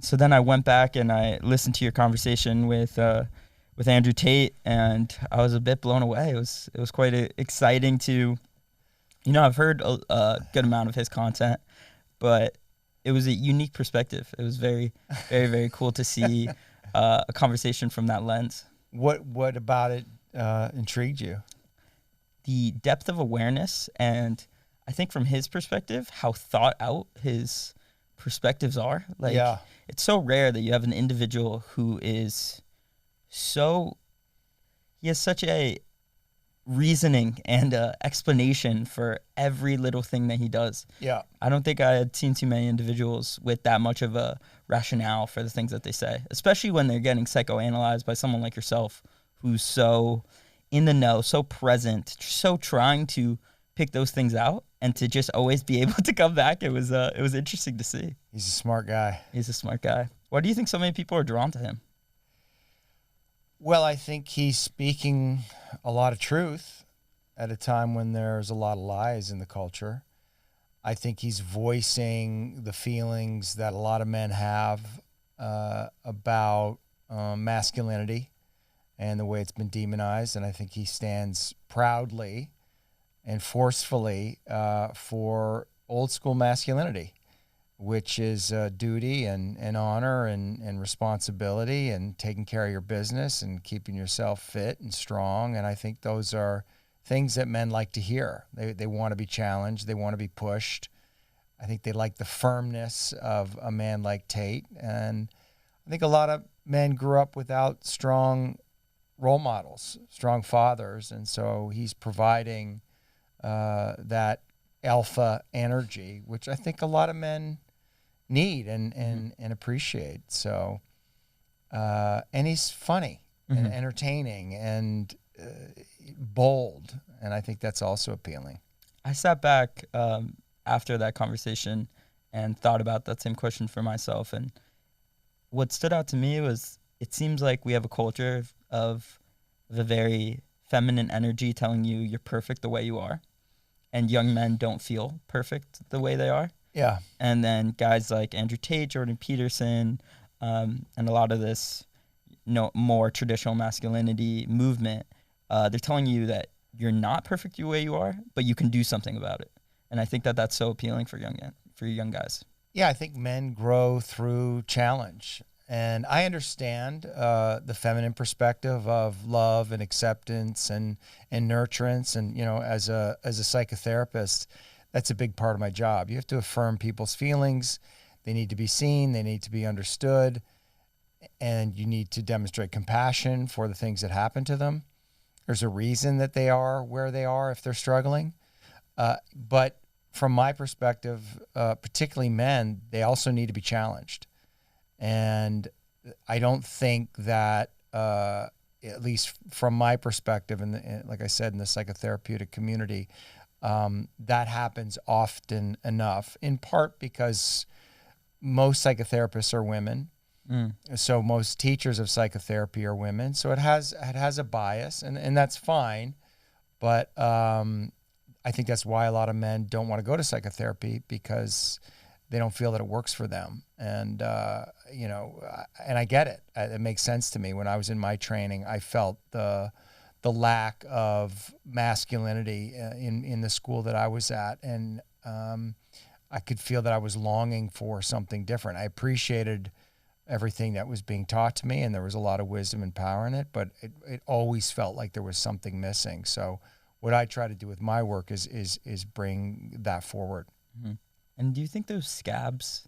so then I went back and I listened to your conversation with Andrew Tate, and I was a bit blown away. It was quite exciting to, I've heard a good amount of his content, but it was a unique perspective. It was very, very, very cool to see a conversation from that lens. What about it intrigued you? The depth of awareness, and I think from his perspective, how thought out his perspectives are. Like, it's so rare that you have an individual who is he has such a reasoning and explanation for every little thing that he does. Yeah. I don't think I had seen too many individuals with that much of a rationale for the things that they say, especially when they're getting psychoanalyzed by someone like yourself, who's so in the know, so present, so trying to pick those things out, and to just always be able to come back. It was interesting to see. He's a smart guy. He's a smart guy. Why do you think so many people are drawn to him? Well, I think he's speaking a lot of truth at a time when there's a lot of lies in the culture. I think he's voicing the feelings that a lot of men have about masculinity and the way it's been demonized. And I think he stands proudly and forcefully for old school masculinity, which is duty and honor and responsibility and taking care of your business and keeping yourself fit and strong. And I think those are things that men like to hear. They want to be challenged. They want to be pushed. I think they like the firmness of a man like Tate. And I think a lot of men grew up without strong role models, strong fathers. And so he's providing that alpha energy, which I think a lot of men need and appreciate. So, and he's funny and entertaining and bold, and I think that's also appealing. I sat back after that conversation and thought about that same question for myself, and what stood out to me was it seems like we have a culture of a very feminine energy telling you you're perfect the way you are, and young men don't feel perfect the way they are. Yeah. And then guys like Andrew Tate, Jordan Peterson, and a lot of this more traditional masculinity movement, they're telling you that you're not perfect the way you are, but you can do something about it. And I think that that's so appealing for young guys. Yeah, I think men grow through challenge. And I understand the feminine perspective of love and acceptance and nurturance. And, as a psychotherapist, that's a big part of my job. You have to affirm people's feelings. They need to be seen. They need to be understood. And you need to demonstrate compassion for the things that happen to them. There's a reason that they are where they are if they're struggling. But from my perspective, particularly men, they also need to be challenged. And I don't think that, at least from my perspective, and like I said, in the psychotherapeutic community, that happens often enough, in part because most psychotherapists are women. So most teachers of psychotherapy are women. So it has a bias, and that's fine. But I think that's why a lot of men don't want to go to psychotherapy, because they don't feel that it works for them. And, and I get it. It makes sense to me. When I was in my training, I felt the lack of masculinity in the school that I was at. And I could feel that I was longing for something different. I appreciated everything that was being taught to me, and there was a lot of wisdom and power in it, but it always felt like there was something missing. So what I try to do with my work is bring that forward. Mm-hmm. And do you think those scabs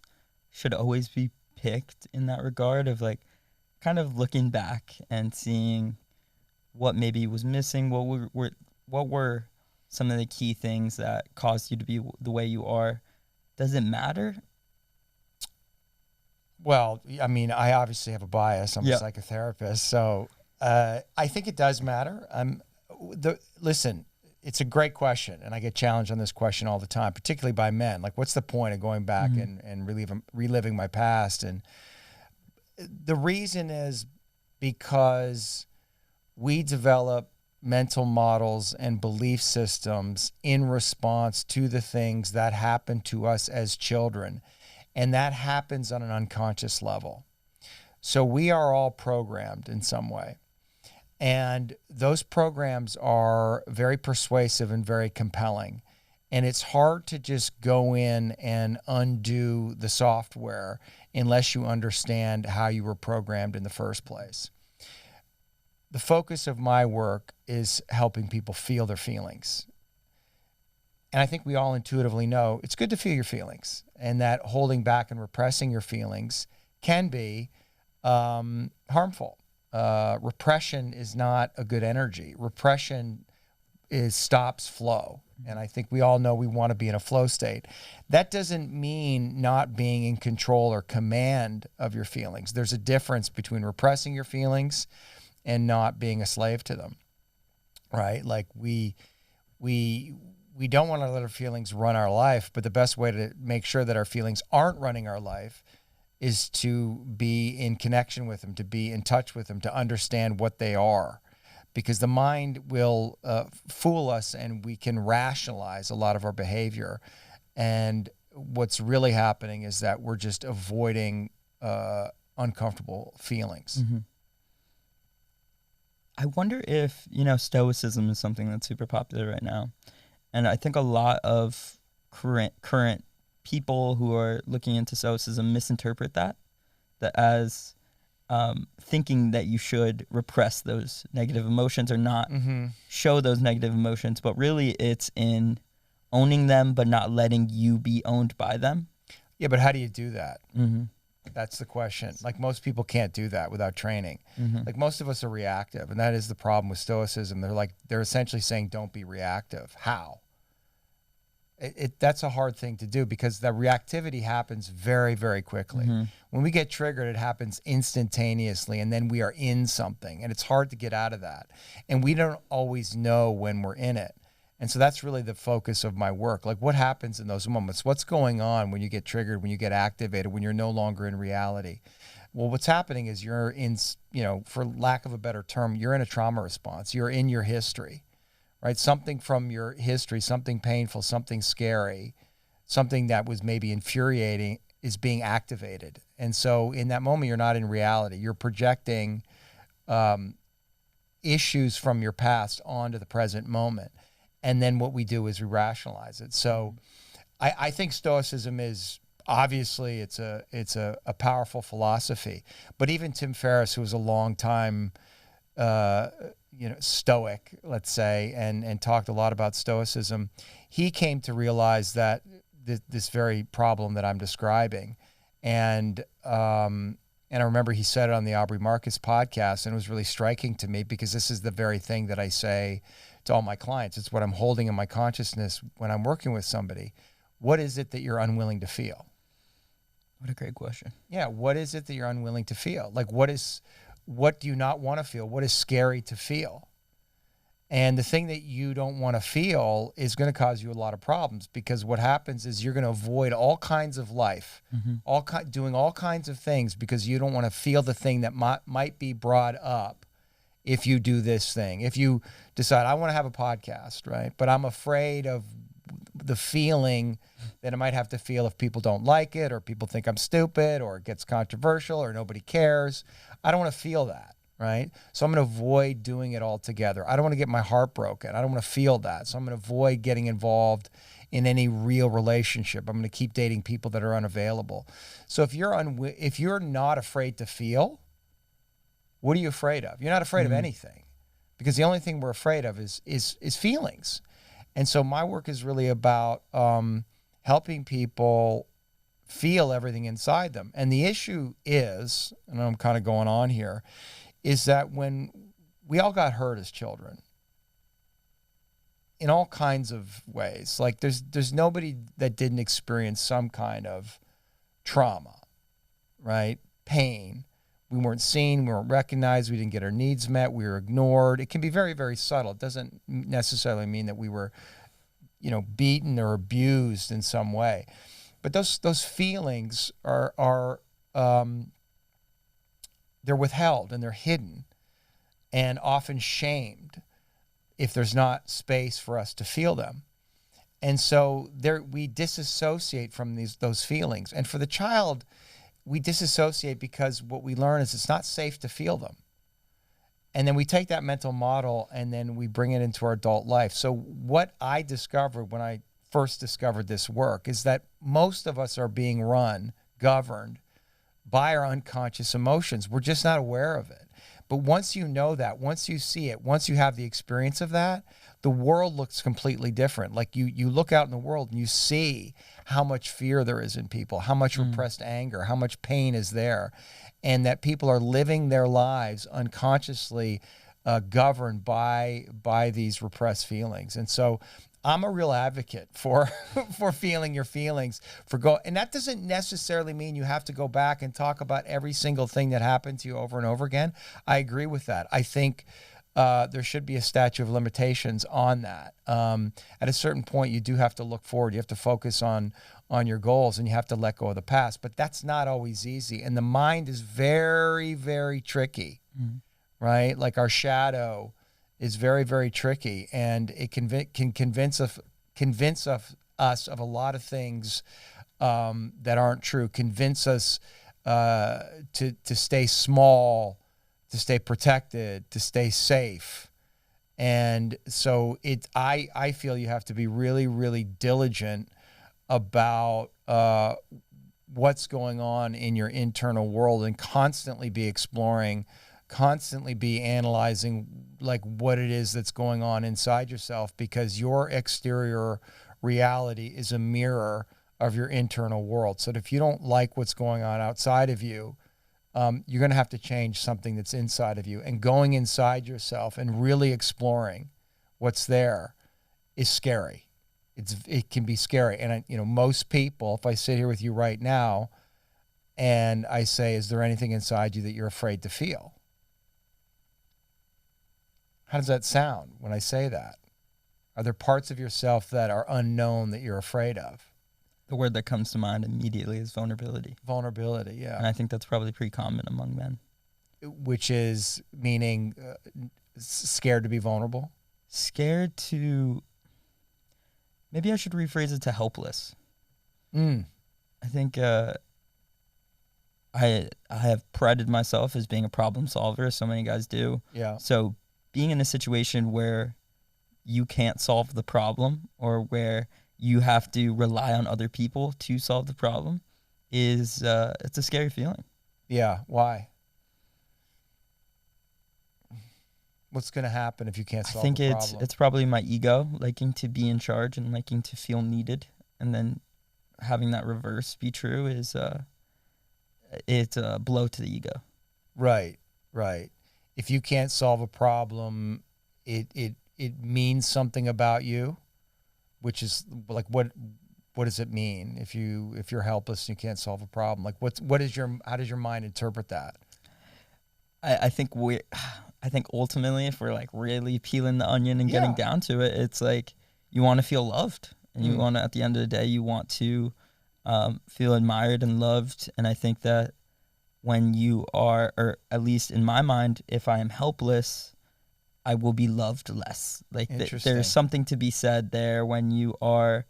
should always be picked in that regard of like kind of looking back and seeing what maybe was missing? What were some of the key things that caused you to be the way you are? Does it matter? Well, I mean, I obviously have a bias. I'm a psychotherapist, so I think it does matter. Listen, it's a great question, and I get challenged on this question all the time, particularly by men. Like, what's the point of going back and reliving my past? And the reason is because we develop mental models and belief systems in response to the things that happen to us as children. And that happens on an unconscious level. So we are all programmed in some way. And those programs are very persuasive and very compelling. And it's hard to just go in and undo the software unless you understand how you were programmed in the first place. The focus of my work is helping people feel their feelings. And I think we all intuitively know it's good to feel your feelings, and that holding back and repressing your feelings can be harmful. Repression is not a good energy. Repression stops flow. And I think we all know we want to be in a flow state. That doesn't mean not being in control or command of your feelings. There's a difference between repressing your feelings and not being a slave to them, right? Like we don't want to let our feelings run our life, but the best way to make sure that our feelings aren't running our life is to be in connection with them, to be in touch with them, to understand what they are. Because the mind will fool us, and we can rationalize a lot of our behavior. And what's really happening is that we're just avoiding uncomfortable feelings. Mm-hmm. I wonder if, Stoicism is something that's super popular right now. And I think a lot of current people who are looking into Stoicism misinterpret that as thinking that you should repress those negative emotions or not show those negative emotions, but really it's in owning them but not letting you be owned by them. Yeah, but how do you do that? That's the question. Like, most people can't do that without training. Like, most of us are reactive, and that is the problem with Stoicism. They're essentially saying don't be reactive. How? That's a hard thing to do, because the reactivity happens very, very quickly. When we get triggered, it happens instantaneously, and then we are in something, and it's hard to get out of that. And we don't always know when we're in it. And so that's really the focus of my work. Like, what happens in those moments? What's going on when you get triggered, when you get activated, when you're no longer in reality? Well, what's happening is you're in, for lack of a better term, you're in a trauma response. You're in your history. Right? Something from your history, something painful, something scary, something that was maybe infuriating is being activated. And so in that moment, you're not in reality. You're projecting issues from your past onto the present moment. And then what we do is we rationalize it. So I think Stoicism is, obviously, it's a powerful philosophy. But even Tim Ferriss, who was a long time Stoic, let's say, and talked a lot about Stoicism, he came to realize that this very problem that I'm describing. And I remember he said it on the Aubrey Marcus podcast, and it was really striking to me, because this is the very thing that I say to all my clients. It's what I'm holding in my consciousness when I'm working with somebody. What is it that you're unwilling to feel? What a great question. Yeah, what is it that you're unwilling to feel? Like, what do you not want to feel? What is scary to feel? And the thing that you don't want to feel is going to cause you a lot of problems, because what happens is you're going to avoid all kinds of life, doing all kinds of things, because you don't want to feel the thing that might be brought up if you do this thing. If you decide, I want to have a podcast, right? But I'm afraid of the feeling that I might have to feel if people don't like it, or people think I'm stupid, or it gets controversial, or nobody cares. I don't want to feel that, right? So I'm going to avoid doing it altogether. I don't want to get my heart broken. I don't want to feel that. So I'm going to avoid getting involved in any real relationship. I'm going to keep dating people that are unavailable. So if you're not afraid to feel, what are you afraid of? You're not afraid of anything, because the only thing we're afraid of is feelings. And so my work is really about helping people feel everything inside them. And the issue is, and I'm kind of going on here, is that when we all got hurt as children in all kinds of ways, like there's nobody that didn't experience some kind of trauma, right? Pain. We weren't seen, we weren't recognized, we didn't get our needs met, we were ignored. It can be very, very subtle. It doesn't necessarily mean that we were, beaten or abused in some way. But those feelings are they're withheld, and they're hidden, and often shamed if there's not space for us to feel them. And so we disassociate from those feelings. And for the child, we disassociate because what we learn is it's not safe to feel them. And then we take that mental model and then we bring it into our adult life. So what I discovered when I first discovered this work is that most of us are being governed by our unconscious emotions. We're just not aware of it. But once you know that, once you see it, once you have the experience of that, the world looks completely different. Like you look out in the world and you see how much fear there is in people, how much repressed anger, how much pain is there, and that people are living their lives unconsciously governed by these repressed feelings. And so I'm a real advocate for for feeling your feelings, and that doesn't necessarily mean you have to go back and talk about every single thing that happened to you over and over again. I agree with that. I think there should be a statute of limitations on that. At a certain point, you do have to look forward. You have to focus on your goals, and you have to let go of the past. But that's not always easy, and the mind is very, very tricky, right? Like our shadow is very, very tricky, and it can convince us of a lot of things that aren't true. Convince us to stay small, to stay protected, to stay safe. And so I feel you have to be really, really diligent about what's going on in your internal world and constantly be exploring, constantly be analyzing like what it is that's going on inside yourself, because your exterior reality is a mirror of your internal world. So if you don't like what's going on outside of you, you're going to have to change something that's inside of you. And going inside yourself and really exploring what's there is scary. It can be scary. And most people, if I sit here with you right now and I say, is there anything inside you that you're afraid to feel? How does that sound when I say that? Are there parts of yourself that are unknown that you're afraid of? The word that comes to mind immediately is vulnerability. Vulnerability, yeah. And I think that's probably pretty common among men. Which is meaning scared to be vulnerable? Scared to... Maybe I should rephrase it to helpless. I think I have prided myself as being a problem solver, as so many guys do. Yeah. So being in a situation where you can't solve the problem, or where you have to rely on other people to solve the problem, is it's a scary feeling. Yeah. Why? What's going to happen if you can't solve the problem? I think it's probably my ego liking to be in charge and liking to feel needed, and then having that reverse be true is it's a blow to the ego. Right. If you can't solve a problem, it means something about you, which is like what does it mean if you're helpless and you can't solve a problem? Like how does your mind interpret that? I think ultimately, if we're like really peeling the onion and getting down to it, it's like you want to feel loved, and you want to, at the end of the day, you want to feel admired and loved. And I think that when you are, or at least in my mind, if I am helpless, I will be loved less. Like there's something to be said there. When you are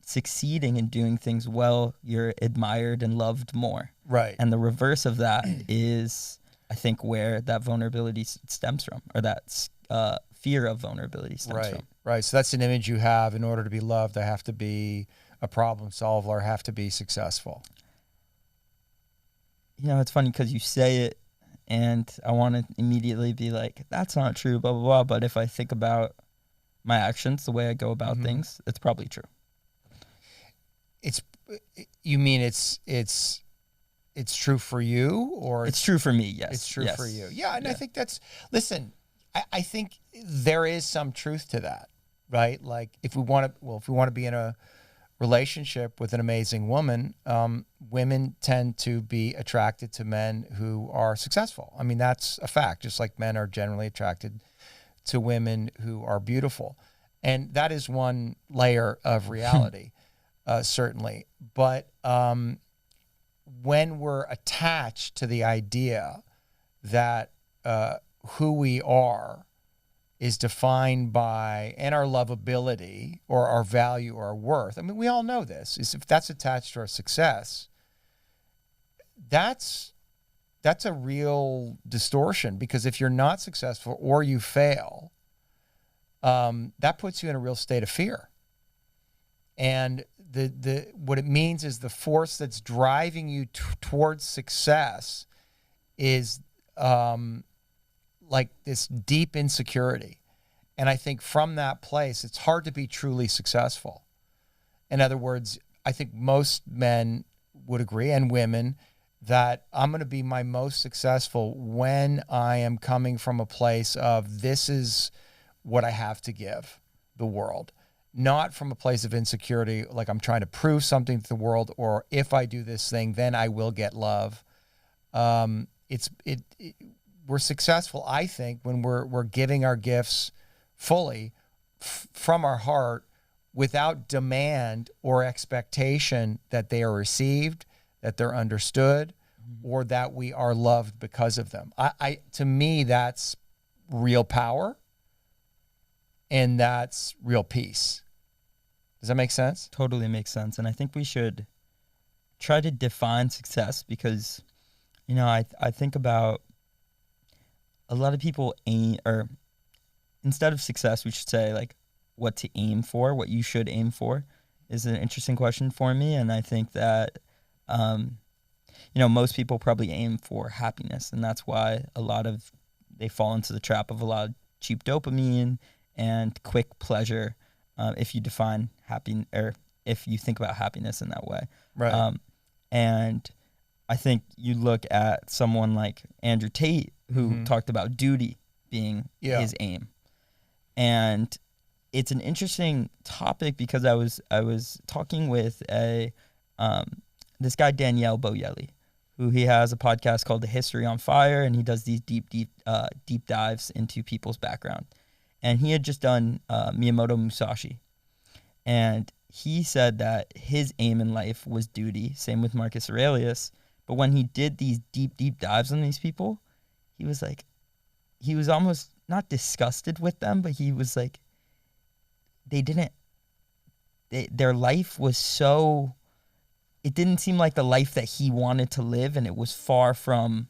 succeeding and doing things well, you're admired and loved more. Right. And the reverse of that is, I think, where that vulnerability stems from, or that fear of vulnerability stems from. Right. So that's an image you have. In order to be loved, I have to be a problem solver, or have to be successful. It's funny because you say it, and I want to immediately be like, that's not true, blah, blah, blah. But if I think about my actions, the way I go about things, it's probably true. You mean it's true for you, or it's true for me? Yes, it's true for you. Yeah, and I think I think there is some truth to that, right? Like if we want to be in a relationship with an amazing woman, women tend to be attracted to men who are successful. I mean, that's a fact. Just like men are generally attracted to women who are beautiful, and that is one layer of reality. Certainly. But when we're attached to the idea that who we are is defined by, and our lovability or our value or our worth. I mean, we all know this, is if that's attached to our success, that's a real distortion, because if you're not successful or you fail, that puts you in a real state of fear. And the what it means is the force that's driving you towards success is like this deep insecurity. And I think from that place, it's hard to be truly successful. In other words, I think most men would agree, and women, that I'm going to be my most successful when I am coming from a place of, this is what I have to give the world, not from a place of insecurity, like I'm trying to prove something to the world, or if I do this thing, then I will get love. We're successful, I think, when we're giving our gifts fully from our heart, without demand or expectation that they are received, that they're understood, or that we are loved because of them. To me, that's real power, and that's real peace. Does that make sense? Totally makes sense. And I think we should try to define success, because, you know, I think about a lot of people aim, or instead of success, we should say like what to aim for, what you should aim for, is an interesting question for me. And I think that, you know, most people probably aim for happiness, and that's why they fall into the trap of a lot of cheap dopamine and quick pleasure. If you define happy, or if you think about happiness in that way. Right. And I think you look at someone like Andrew Tate, who talked about duty being his aim. And it's an interesting topic, because I was talking with this guy, Danielle Boyelli, who he has a podcast called The History on Fire, and he does these deep dives into people's background. And he had just done Miyamoto Musashi. And he said that his aim in life was duty, same with Marcus Aurelius. But when he did these deep dives on these people, he was almost not disgusted with them, but he was like, their life was so, it didn't seem like the life that he wanted to live, and it was far from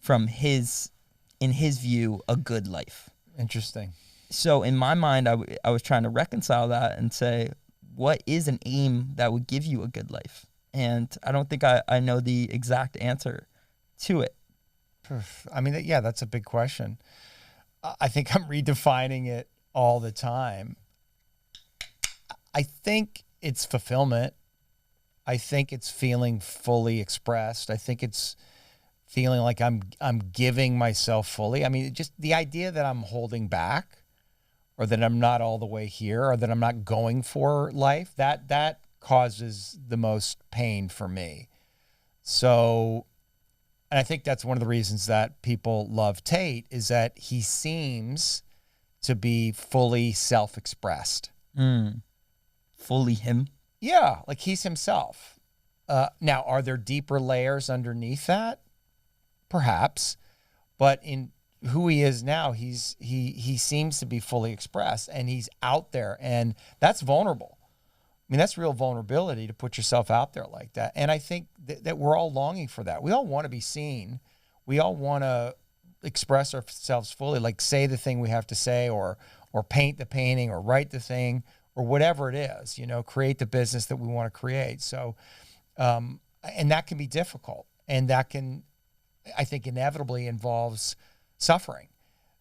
in his view, a good life. Interesting. So in my mind, I was trying to reconcile that and say, what is an aim that would give you a good life? And I don't think I know the exact answer to it. I mean, yeah, that's a big question. I think I'm redefining it all the time. I think it's fulfillment. I think it's feeling fully expressed. I think it's feeling like I'm giving myself fully. I mean, just the idea that I'm holding back, or that I'm not all the way here, or that I'm not going for life, that causes the most pain for me. So, and I think that's one of the reasons that people love Tate, is that he seems to be fully self-expressed. Fully him? Yeah, like he's himself. Now, are there deeper layers underneath that? Perhaps. But in who he is now, he seems to be fully expressed, and he's out there, and that's vulnerable. I mean, that's real vulnerability, to put yourself out there like that. And I think that we're all longing for that. We all want to be seen. We all want to express ourselves fully, like say the thing we have to say, or paint the painting, or write the thing, or whatever it is, you know, create the business that we want to create. So, and that can be difficult, and that can, I think, inevitably involves suffering.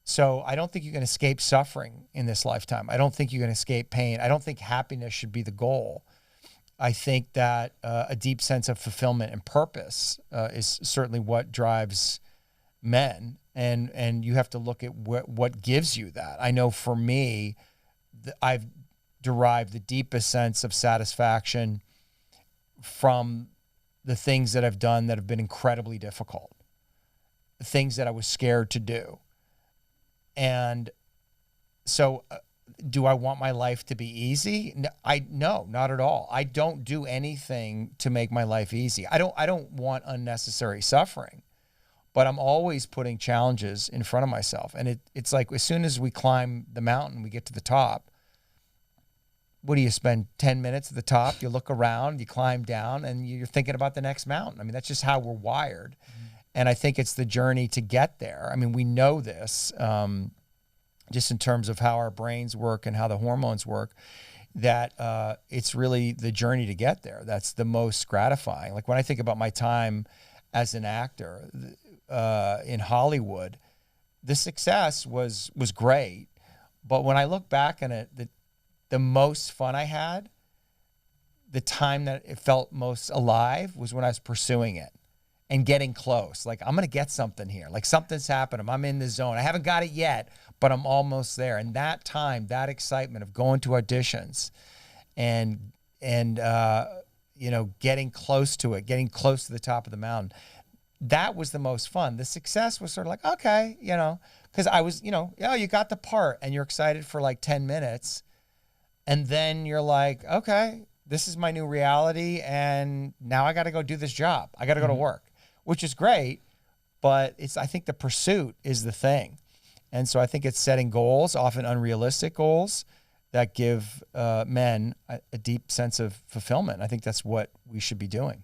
So I don't think you can escape suffering in this lifetime. I don't think you can escape pain. I don't think happiness should be the goal. I think that a deep sense of fulfillment and purpose is certainly what drives men. And you have to look at what gives you that. I know for me, I've derived the deepest sense of satisfaction from the things that I've done that have been incredibly difficult, the things that I was scared to do. And so do I want my life to be easy? No, not at all. I don't do anything to make my life easy. I don't want unnecessary suffering, but I'm always putting challenges in front of myself. And it's like, as soon as we climb the mountain, we get to the top. What do you spend 10 minutes at the top? You look around, you climb down, and you're thinking about the next mountain. I mean, that's just how we're wired. And I think it's the journey to get there. I mean, we know this just in terms of how our brains work and how the hormones work, that it's really the journey to get there that's the most gratifying. Like when I think about my time as an actor in Hollywood, the success was great. But when I look back on it, the most fun I had, the time that it felt most alive, was when I was pursuing it and getting close. Like, I'm going to get something here. Like, something's happening. I'm in the zone. I haven't got it yet, but I'm almost there. And that time, that excitement of going to auditions and you know, getting close to it, getting close to the top of the mountain, that was the most fun. The success was sort of like, okay, you know, because I was, you know, oh, you got the part and you're excited for like 10 minutes. And then you're like, okay, this is my new reality. And now I got to go do this job. I got to go to work, which is great. But I think the pursuit is the thing. And so I think it's setting goals, often unrealistic goals, that give men a deep sense of fulfillment. I think that's what we should be doing.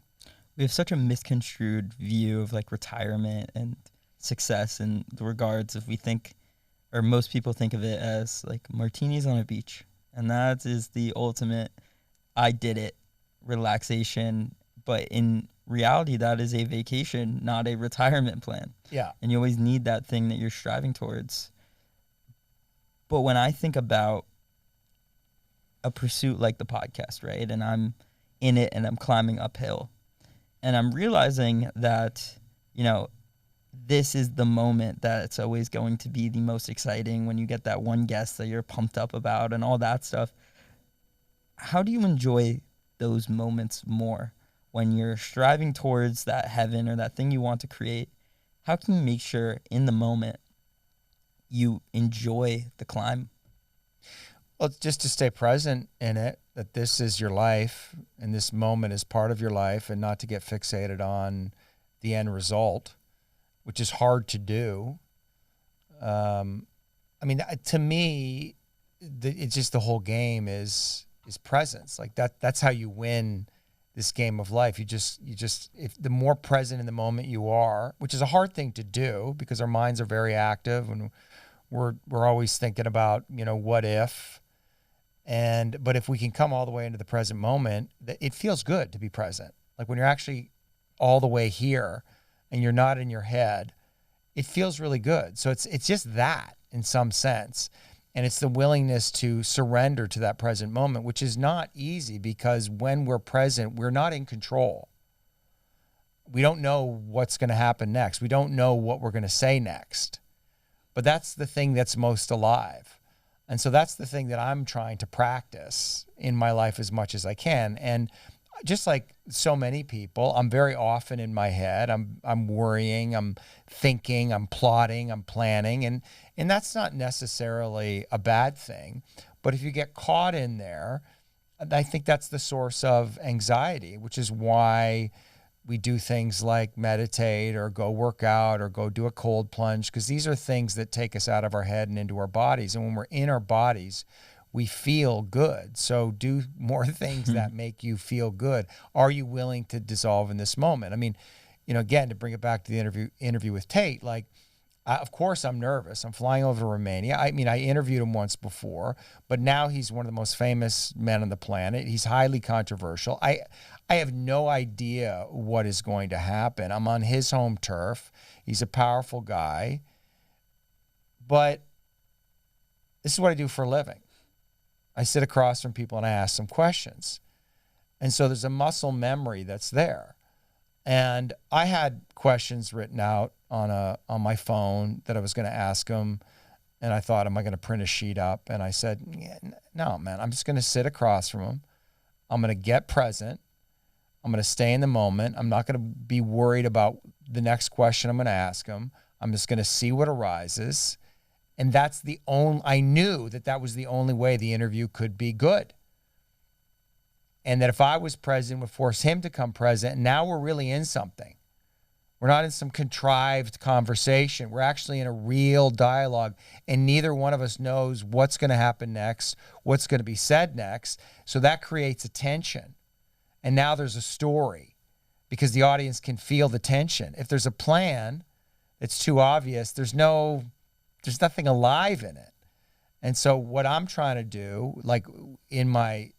We have such a misconstrued view of like retirement and success in the regards of, we think, or most people think of it as like martinis on a beach. And that is the ultimate, I did it, relaxation. But in reality, that is a vacation, not a retirement plan. Yeah. And you always need that thing that you're striving towards. But when I think about a pursuit like the podcast, right, and I'm in it and I'm climbing uphill, and I'm realizing that, you know, this is the moment that it's always going to be the most exciting, when you get that one guest that you're pumped up about and all that stuff. How do you enjoy those moments more when you're striving towards that heaven or that thing you want to create? How can you make sure in the moment you enjoy the climb? Well, it's just to stay present in it, that this is your life and this moment is part of your life, and not to get fixated on the end result, which is hard to do. I mean, to me, it's just the whole game is presence. Like that's how you win this game of life. You just if the more present in the moment you are, which is a hard thing to do because our minds are very active and we're always thinking about, you know, what if. But if we can come all the way into the present moment, it feels good to be present. Like when you're actually all the way here and you're not in your head, it feels really good. So it's just that in some sense. And it's the willingness to surrender to that present moment, which is not easy, because when we're present, we're not in control. We don't know what's going to happen next. We don't know what we're going to say next. But that's the thing that's most alive. And so that's the thing that I'm trying to practice in my life as much as I can. And just like so many people, I'm very often in my head. I'm worrying, I'm thinking, I'm plotting, I'm planning, and that's not necessarily a bad thing. But if you get caught in there, I think that's the source of anxiety, which is why we do things like meditate or go work out or go do a cold plunge, because these are things that take us out of our head and into our bodies. And when we're in our bodies, we feel good. So do more things that make you feel good. Are you willing to dissolve in this moment? I mean, you know, again, to bring it back to the interview with Tate, like, of course I'm nervous. I'm flying over to Romania. I mean, I interviewed him once before, but now he's one of the most famous men on the planet. He's highly controversial. I have no idea what is going to happen. I'm on his home turf. He's a powerful guy. But this is what I do for a living. I sit across from people and I ask them questions. And so there's a muscle memory that's there. And I had questions written out on my phone that I was going to ask him. And I thought, am I going to print a sheet up? And I said, yeah, no, man, I'm just going to sit across from him. I'm going to get present. I'm going to stay in the moment. I'm not going to be worried about the next question I'm going to ask him. I'm just going to see what arises. And that's the only, I knew that was the only way the interview could be good. And that if I was present, would force him to come present. And now we're really in something. We're not in some contrived conversation. We're actually in a real dialogue, and neither one of us knows what's going to happen next, what's going to be said next. So that creates a tension. And now there's a story because the audience can feel the tension. If there's a plan that's too obvious, there's nothing alive in it. And so what I'm trying to do, like in my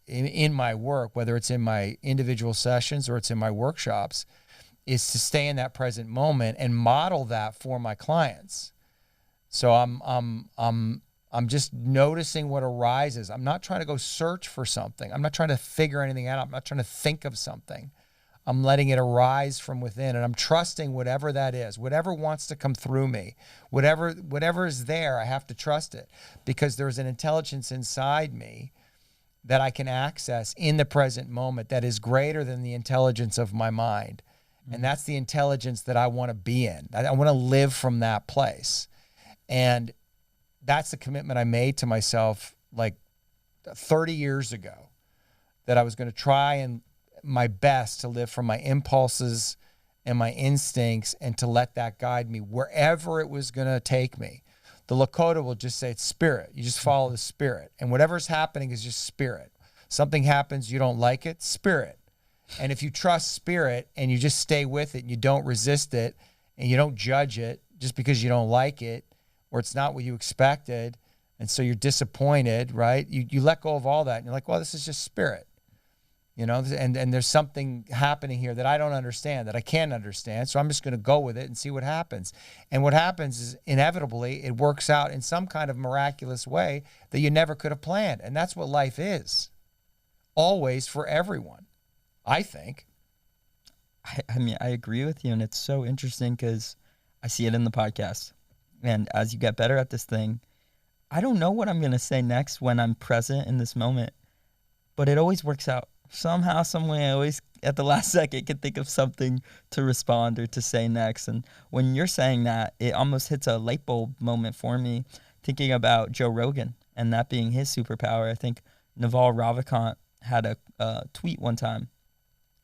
work, whether it's in my individual sessions or it's in my workshops, is to stay in that present moment and model that for my clients. So I'm just noticing what arises. I'm not trying to go search for something. I'm not trying to figure anything out. I'm not trying to think of something. I'm letting it arise from within, and I'm trusting whatever that is, whatever wants to come through me, whatever is there, I have to trust it because there's an intelligence inside me that I can access in the present moment that is greater than the intelligence of my mind. And that's the intelligence that I want to be in. I want to live from that place. And that's the commitment I made to myself like 30 years ago, that I was going to try and my best to live from my impulses and my instincts and to let that guide me wherever it was going to take me. The Lakota will just say it's spirit. You just follow the spirit. And whatever's happening is just spirit. Something happens, you don't like it, spirit. And if you trust spirit and you just stay with it and you don't resist it and you don't judge it just because you don't like it or it's not what you expected, and so you're disappointed, right? You let go of all that and you're like, well, this is just spirit. You know, and there's something happening here that I don't understand, that I can't understand. So I'm just going to go with it and see what happens. And what happens is inevitably it works out in some kind of miraculous way that you never could have planned. And that's what life is. Always, for everyone, I think. I mean, I agree with you. And it's so interesting because I see it in the podcast. And as you get better at this thing, I don't know what I'm going to say next when I'm present in this moment, but it always works out. Somehow, some way, I always, at the last second, can think of something to respond or to say next. And when you're saying that, it almost hits a light bulb moment for me, thinking about Joe Rogan and that being his superpower. I think Naval Ravikant had a tweet one time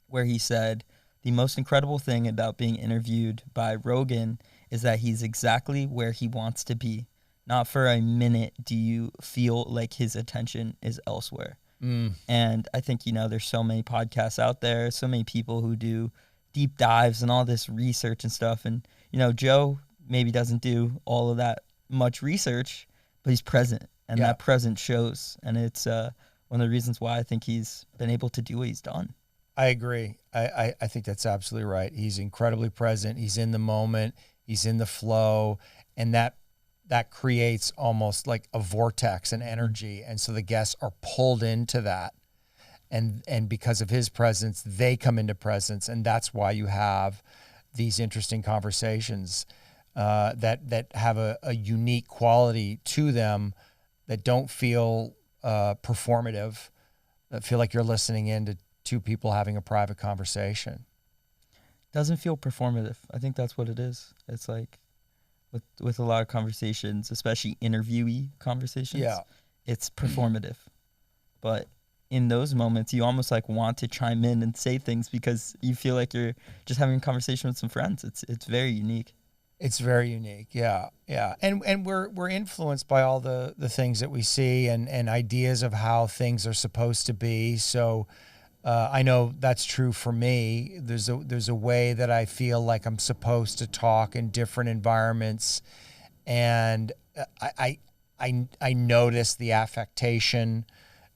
where he said, the most incredible thing about being interviewed by Rogan is that he's exactly where he wants to be. Not for a minute do you feel like his attention is elsewhere. And I think, you know, there's so many podcasts out there, so many people who do deep dives and all this research and stuff. And, you know, Joe maybe doesn't do all of that much research, but he's present, and that presence shows. And it's one of the reasons why I think he's been able to do what he's done. I agree. I think that's absolutely right. He's incredibly present. He's in the moment. He's in the flow. And that creates almost like a vortex and energy. And so the guests are pulled into that. And because of his presence, they come into presence. And that's why you have these interesting conversations that have a unique quality to them, that don't feel performative, that feel like you're listening in to two people having a private conversation. Doesn't feel performative. I think that's what it is. It's like, with a lot of conversations, especially interviewee conversations, it's performative. But in those moments, you almost like want to chime in and say things because you feel like you're just having a conversation with some friends. It's very unique. It's very unique. Yeah. And we're influenced by all the things that we see and ideas of how things are supposed to be. So I know that's true for me. There's a way that I feel like I'm supposed to talk in different environments, and I notice the affectation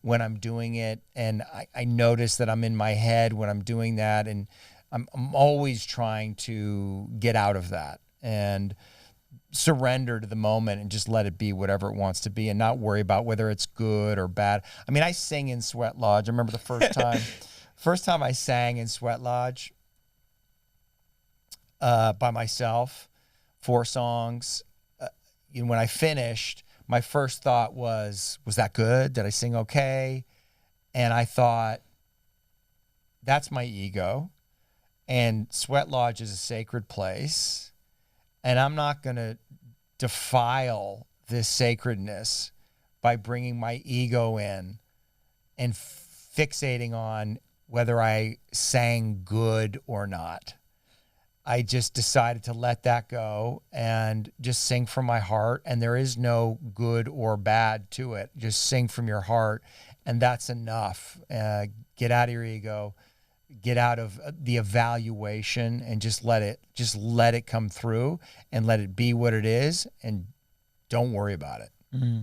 when I'm doing it, and I notice that I'm in my head when I'm doing that, and I'm always trying to get out of that and surrender to the moment and just let it be whatever it wants to be and not worry about whether it's good or bad. I mean, I sing in Sweat Lodge. I remember the first time I sang in Sweat Lodge by myself, 4 songs. When I finished, my first thought was that good? Did I sing okay? And I thought, that's my ego. And Sweat Lodge is a sacred place. And I'm not going to defile this sacredness by bringing my ego in and fixating on whether I sang good or not. I just decided to let that go and just sing from my heart. And there is no good or bad to it. Just sing from your heart. And that's enough. Get out of your ego, get out of the evaluation, and just let it come through and let it be what it is. And don't worry about it. Mm-hmm.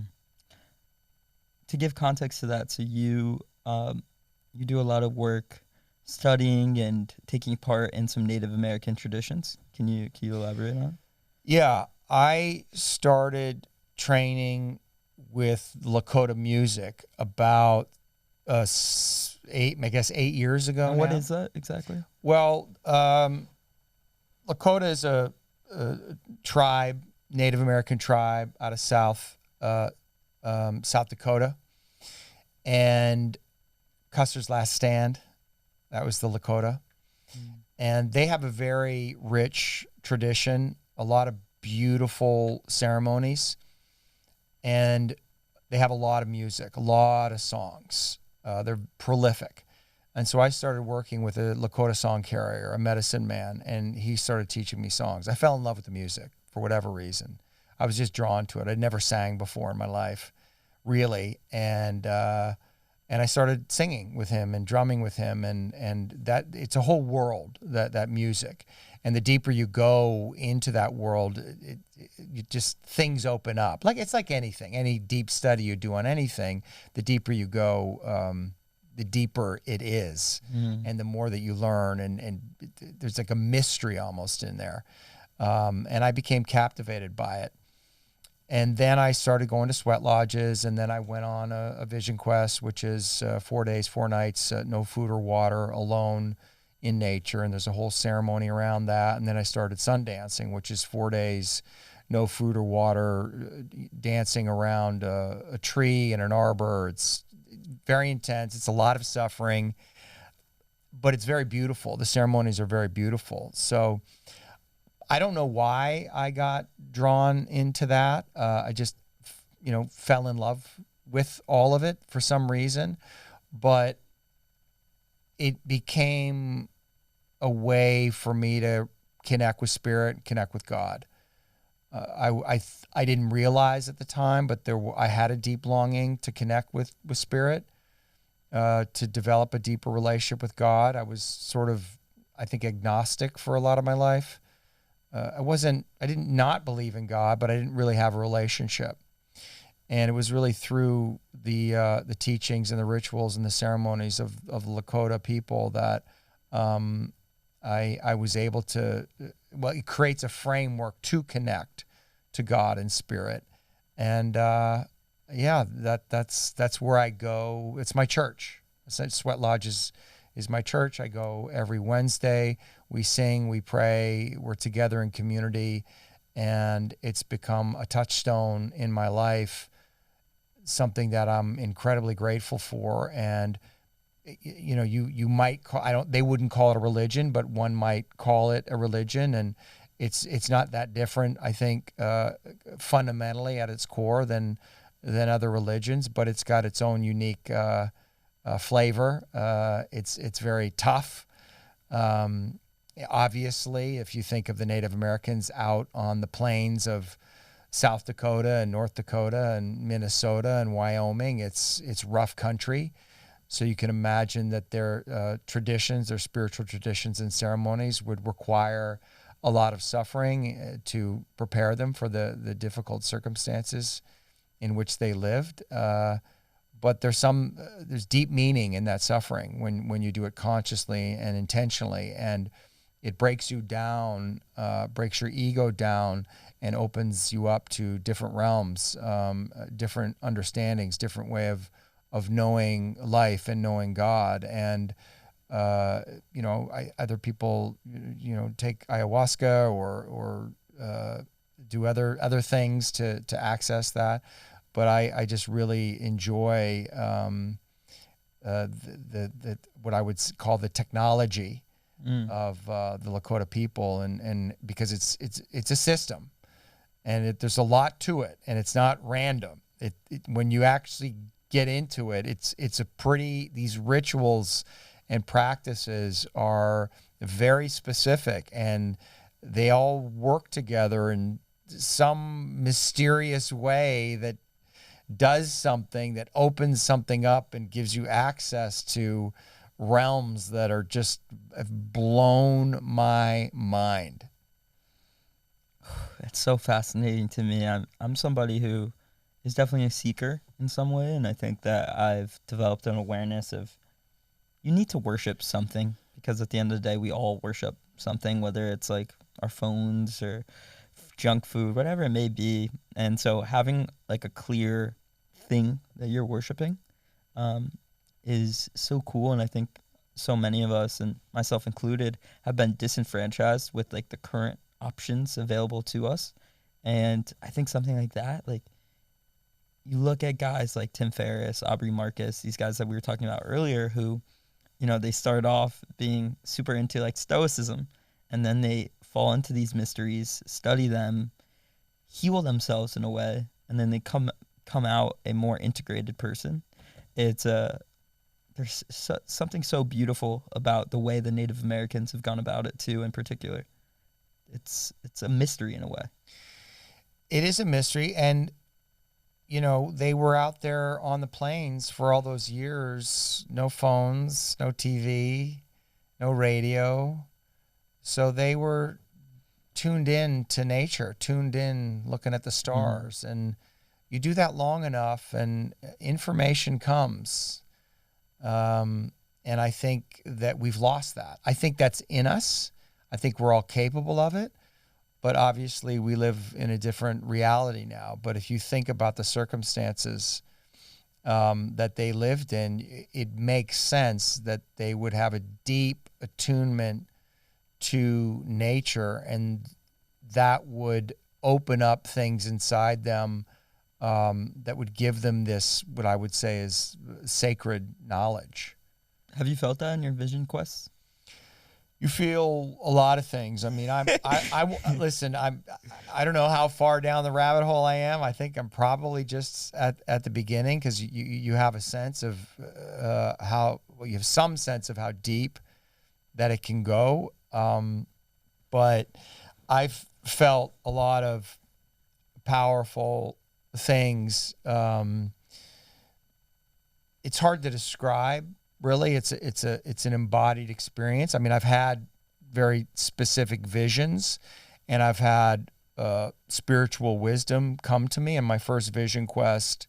To give context to that, so you do a lot of work studying and taking part in some Native American traditions. Can you elaborate on it? Yeah, I started training with Lakota music about 8 years ago. And what is that exactly? Well, Lakota is a tribe, Native American tribe out of South Dakota, and Custer's Last Stand. That was the Lakota. And they have a very rich tradition, a lot of beautiful ceremonies, and they have a lot of music, a lot of songs. They're prolific. And so I started working with a Lakota song carrier, a medicine man, and he started teaching me songs. I fell in love with the music for whatever reason. I was just drawn to it. I'd never sang before in my life, really. And I started singing with him and drumming with him, and that it's a whole world, that music. And the deeper you go into that world, it just things open up. It's like anything, any deep study you do on anything, the deeper you go, the deeper it is, and the more that you learn, and there's like a mystery almost in there. And I became captivated by it. And then I started going to sweat lodges, and then I went on a vision quest, which is 4 days, 4 nights, no food or water, alone in nature. And there's a whole ceremony around that. And then I started sun dancing, which is 4 days, no food or water, dancing around a tree in an arbor. It's very intense. It's a lot of suffering, but it's very beautiful. The ceremonies are very beautiful. So I don't know why I got drawn into that. I just, fell in love with all of it for some reason, but it became a way for me to connect with spirit, connect with God. I didn't realize at the time, but I had a deep longing to connect with spirit, to develop a deeper relationship with God. I was sort of, I think, agnostic for a lot of my life. I didn't not believe in God, but I didn't really have a relationship. And it was really through the teachings and the rituals and the ceremonies of Lakota people that I was able to, it creates a framework to connect to God and spirit. And that's where I go. It's my church. Sweat Lodge is my church. I go every Wednesday. We sing, we pray, we're together in community, and it's become a touchstone in my life, something that I'm incredibly grateful for. And you might call, they wouldn't call it a religion, but one might call it a religion, and it's not that different, I think, fundamentally at its core than other religions, but it's got its own unique flavor. It's very tough. Obviously, if you think of the Native Americans out on the plains of South Dakota and North Dakota and Minnesota and Wyoming, it's rough country. So you can imagine that their traditions, their spiritual traditions and ceremonies would require a lot of suffering to prepare them for the difficult circumstances in which they lived. But there's deep meaning in that suffering when you do it consciously and intentionally, and it breaks you down, breaks your ego down, and opens you up to different realms, different understandings, different way of knowing life and knowing God. And other people, take ayahuasca or do other things to access that. But I just really enjoy what I would call the technology of the Lakota people, and because it's a system, and there's a lot to it, and it's not random. When you actually get into it, these rituals and practices are very specific, and they all work together in some mysterious way that does something, that opens something up and gives you access to realms that are just have blown my mind. It's so fascinating to me. I'm somebody who is definitely a seeker in some way, and I think that I've developed an awareness of you need to worship something, because at the end of the day, we all worship something, whether it's like our phones or junk food, whatever it may be. And so having like a clear thing that you're worshiping is so cool. And I think so many of us, and myself included, have been disenfranchised with like the current options available to us. And I think something like that, like you look at guys like Tim Ferriss, Aubrey Marcus, these guys that we were talking about earlier, who, you know, they start off being super into like stoicism, and then they fall into these mysteries, study them, heal themselves in a way, and then they come out a more integrated person. It's there's something so beautiful about the way the Native Americans have gone about it too. In particular, it's a mystery in a way. It is a mystery, and you know, they were out there on the plains for all those years, no phones, no TV, no radio. So they were tuned in to nature, tuned in, looking at the stars. And you do that long enough and information comes. And I think that we've lost that. I think that's in us. I think we're all capable of it. But obviously we live in a different reality now. But if you think about the circumstances that they lived in, it makes sense that they would have a deep attunement to nature, and that would open up things inside them that would give them this, what I would say is sacred knowledge. Have you felt that in your vision quests? You feel a lot of things. I mean, listen, I don't know how far down the rabbit hole I am. I think I'm probably just at the beginning, because you have a sense of you have some sense of how deep that it can go. But I've felt a lot of powerful things. It's hard to describe. Really, it's an embodied experience. I mean, I've had very specific visions, and I've had spiritual wisdom come to me. In my first vision quest,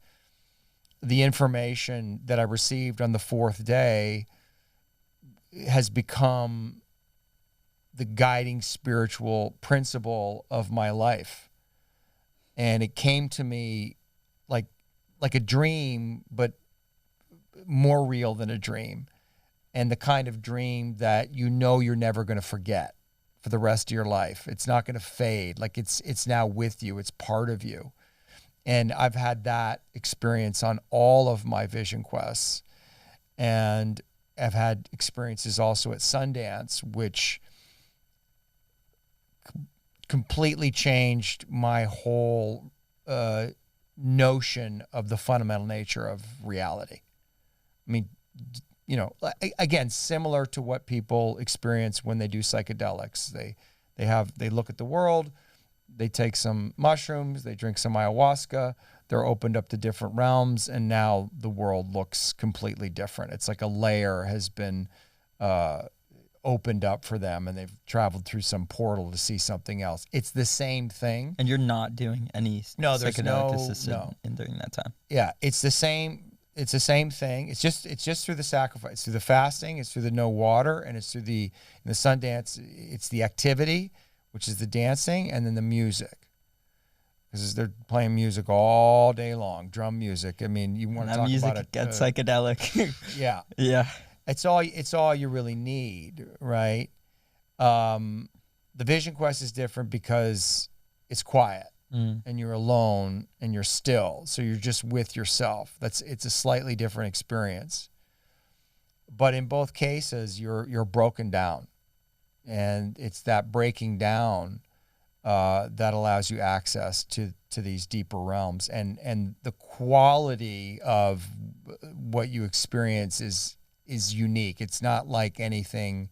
the information that I received on the fourth day has become the guiding spiritual principle of my life. And it came to me like a dream, but more real than a dream, and the kind of dream that you know you're never going to forget for the rest of your life. It's not going to fade. Like it's now with you. It's part of you. And I've had that experience on all of my vision quests, and I've had experiences also at Sundance, which completely changed my whole notion of the fundamental nature of reality. I mean, you know, again, similar to what people experience when they do psychedelics. They look at the world, they take some mushrooms, they drink some ayahuasca, they're opened up to different realms, and now the world looks completely different. It's like a layer has been opened up for them, and they've traveled through some portal to see something else. It's the same thing. And you're not doing any psychedelic assisted during that time. Yeah, it's the same. It's the same thing. It's just through the sacrifice, through the fasting, it's through the no water, and it's through in the Sundance, it's the activity, which is the dancing, and then the music. Because they're playing music all day long, drum music. I mean, you want to talk about it. Get psychedelic. Yeah. Yeah. It's all you really need, right? The vision quest is different because it's quiet. And you're alone and you're still. So you're just with yourself. It's a slightly different experience. But in both cases, you're broken down. And it's that breaking down that allows you access to these deeper realms. And the quality of what you experience is unique. It's not like anything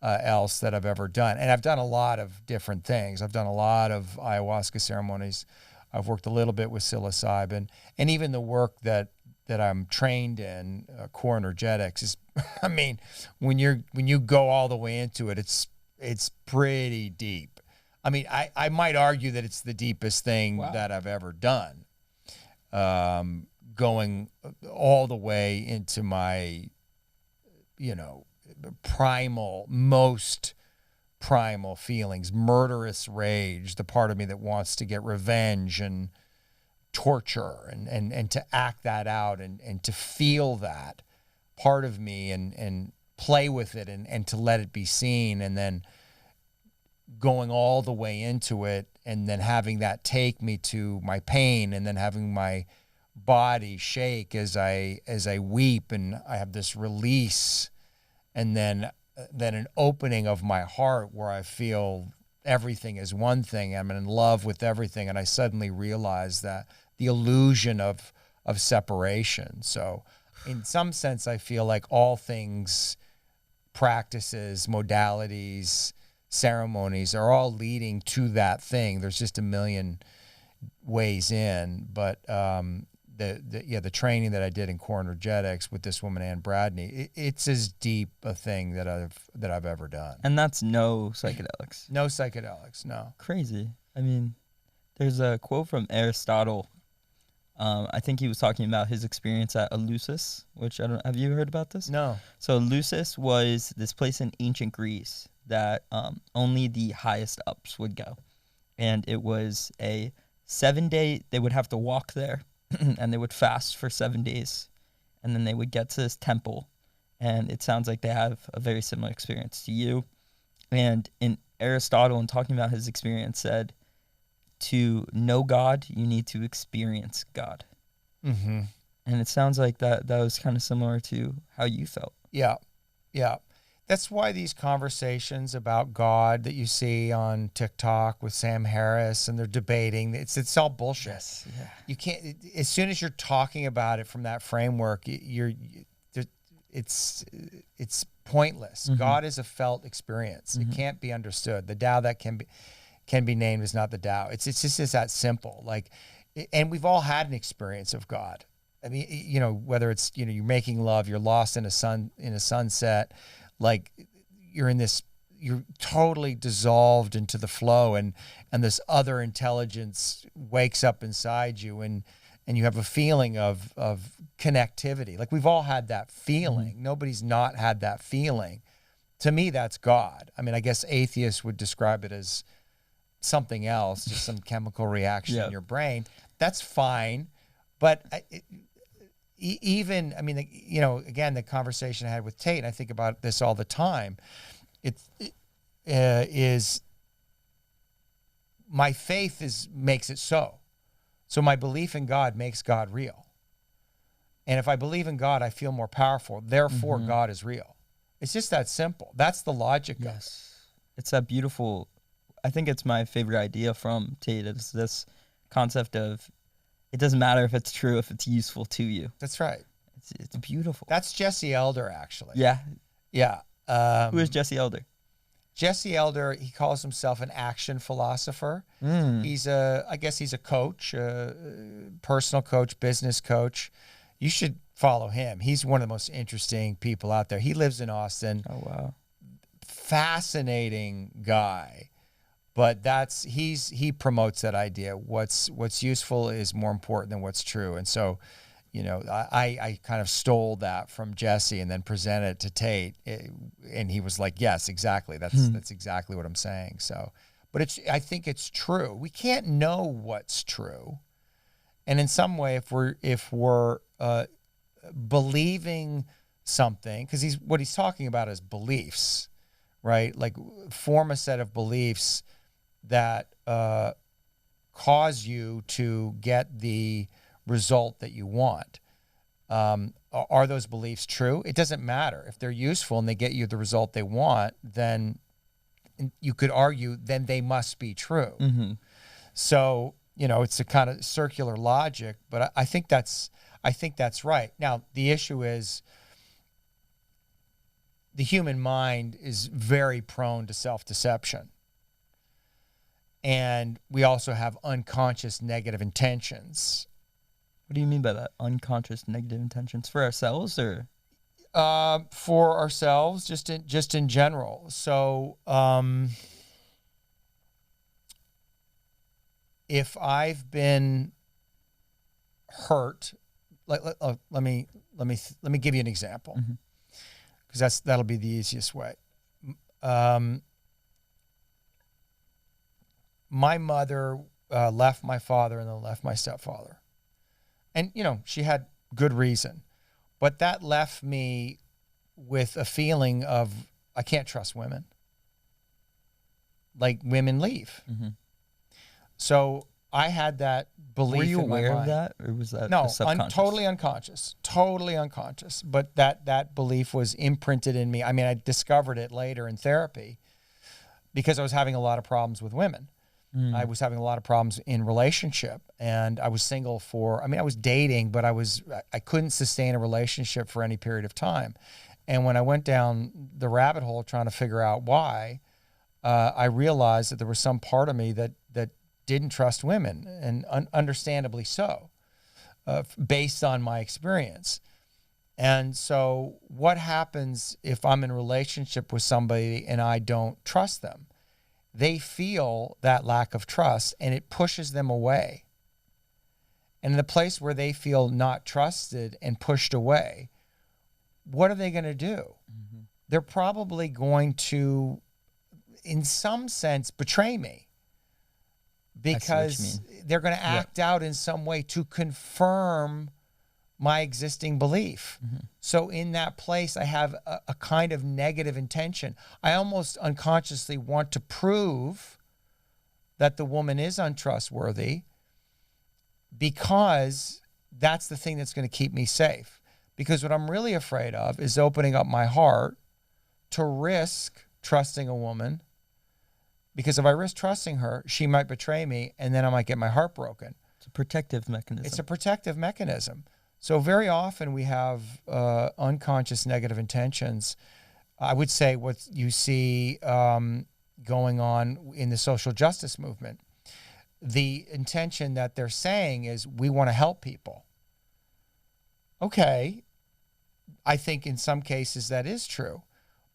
else that I've ever done. And I've done a lot of different things. I've done a lot of ayahuasca ceremonies. I've worked a little bit with psilocybin, and even the work that I'm trained in, core energetics, is, I mean, when you go all the way into it, it's pretty deep. I mean, I might argue that it's the deepest thing that I've ever done, going all the way into my, most primal feelings, murderous rage, the part of me that wants to get revenge and torture and to act that out and to feel that part of me and play with it and to let it be seen, and then going all the way into it and then having that take me to my pain, and then having my body shake as I weep, and I have this release, and then an opening of my heart where I feel everything is one thing. I'm in love with everything, and I suddenly realize that the illusion of separation. So in some sense, I feel like all things, practices, modalities, ceremonies are all leading to that thing. There's just a million ways in, but the training that I did in core energetics with this woman, Ann Bradney, it's as deep a thing that I've ever done. And that's no psychedelics. No psychedelics, no. Crazy. I mean, there's a quote from Aristotle. I think he was talking about his experience at Eleusis, which have you heard about this? No. So Eleusis was this place in ancient Greece that only the highest ups would go. And it was a 7-day, they would have to walk there and they would fast for 7 days. And then they would get to this temple. And it sounds like they have a very similar experience to you. And in Aristotle, in talking about his experience, said, to know God, you need to experience God. Mm-hmm. And it sounds like that was kind of similar to how you felt. Yeah, yeah. That's why these conversations about God that you see on TikTok with Sam Harris and they're debating, it's all bullshit. Yes, yeah. You can't, as soon as you're talking about it from that framework, it's pointless. Mm-hmm. God is a felt experience. Mm-hmm. It can't be understood. The Tao that can be named is not the Tao. It's just that simple. Like, and we've all had an experience of God. I mean, whether it's, you're making love, you're lost in a sunset, like you're totally dissolved into the flow, and this other intelligence wakes up inside you, and you have a feeling of connectivity. Like, we've all had that feeling. Mm-hmm. Nobody's not had that feeling. To me, that's God. I mean, I guess atheists would describe it as something else, just some chemical reaction in your brain. That's fine. But again, the conversation I had with Tate, and I think about this all the time, is my faith makes it so. So my belief in God makes God real. And if I believe in God, I feel more powerful. Therefore, mm-hmm. God is real. It's just that simple. That's the logic of it. It's that beautiful, I think it's my favorite idea from Tate. It's this concept of, it doesn't matter if it's true, if it's useful to you. That's right. It's beautiful. That's Jesse Elder, actually. Yeah. Yeah. Who is Jesse Elder? Jesse Elder, he calls himself an action philosopher. He's I guess he's a coach, a personal coach, business coach. You should follow him. He's one of the most interesting people out there. He lives in Austin. Oh, wow. Fascinating guy. But he promotes that idea. What's useful is more important than what's true. And so, I kind of stole that from Jesse and then presented it to Tate, and he was like, "Yes, exactly. That's exactly what I'm saying." So, but I think it's true. We can't know what's true, and in some way, if we're believing something, because what he's talking about is beliefs, right? Like, form a set of beliefs that cause you to get the result that you want. Are those beliefs true? It doesn't matter. If they're useful and they get you the result they want, then you could argue then they must be true. Mm-hmm. So, it's a kind of circular logic, but I think that's right. Now, the issue is the human mind is very prone to self-deception. And we also have unconscious negative intentions. What do you mean by that? Unconscious negative intentions for ourselves, or for ourselves, just in general. So if I've been hurt, let me give you an example, because that'll be the easiest way. My mother left my father and then left my stepfather. And, she had good reason. But that left me with a feeling of, I can't trust women. Like, women leave. Mm-hmm. So I had that belief. Were you in my aware mind. of that? Or was that No, subconscious? Totally unconscious. But that belief was imprinted in me. I mean, I discovered it later in therapy because I was having a lot of problems with women. I was having a lot of problems in relationship, and I was single I was dating, but I couldn't sustain a relationship for any period of time. And when I went down the rabbit hole trying to figure out why, I realized that there was some part of me that didn't trust women, and understandably so, based on my experience. And so what happens if I'm in a relationship with somebody and I don't trust them? They feel that lack of trust, and it pushes them away. And in the place where they feel not trusted and pushed away, what are they going to do? Mm-hmm. They're probably going to, in some sense, betray me, because they're going to act out in some way to confirm my existing belief. Mm-hmm. So in that place, I have a kind of negative intention. I almost unconsciously want to prove that the woman is untrustworthy, because that's the thing that's going to keep me safe. Because what I'm really afraid of is opening up my heart to risk trusting a woman, because if I risk trusting her, she might betray me, and then I might get my heart broken. It's a protective mechanism. It's a protective mechanism. So very often we have unconscious negative intentions. I would say what you see going on in the social justice movement, the intention that they're saying is, we want to help people. Okay, I think in some cases that is true,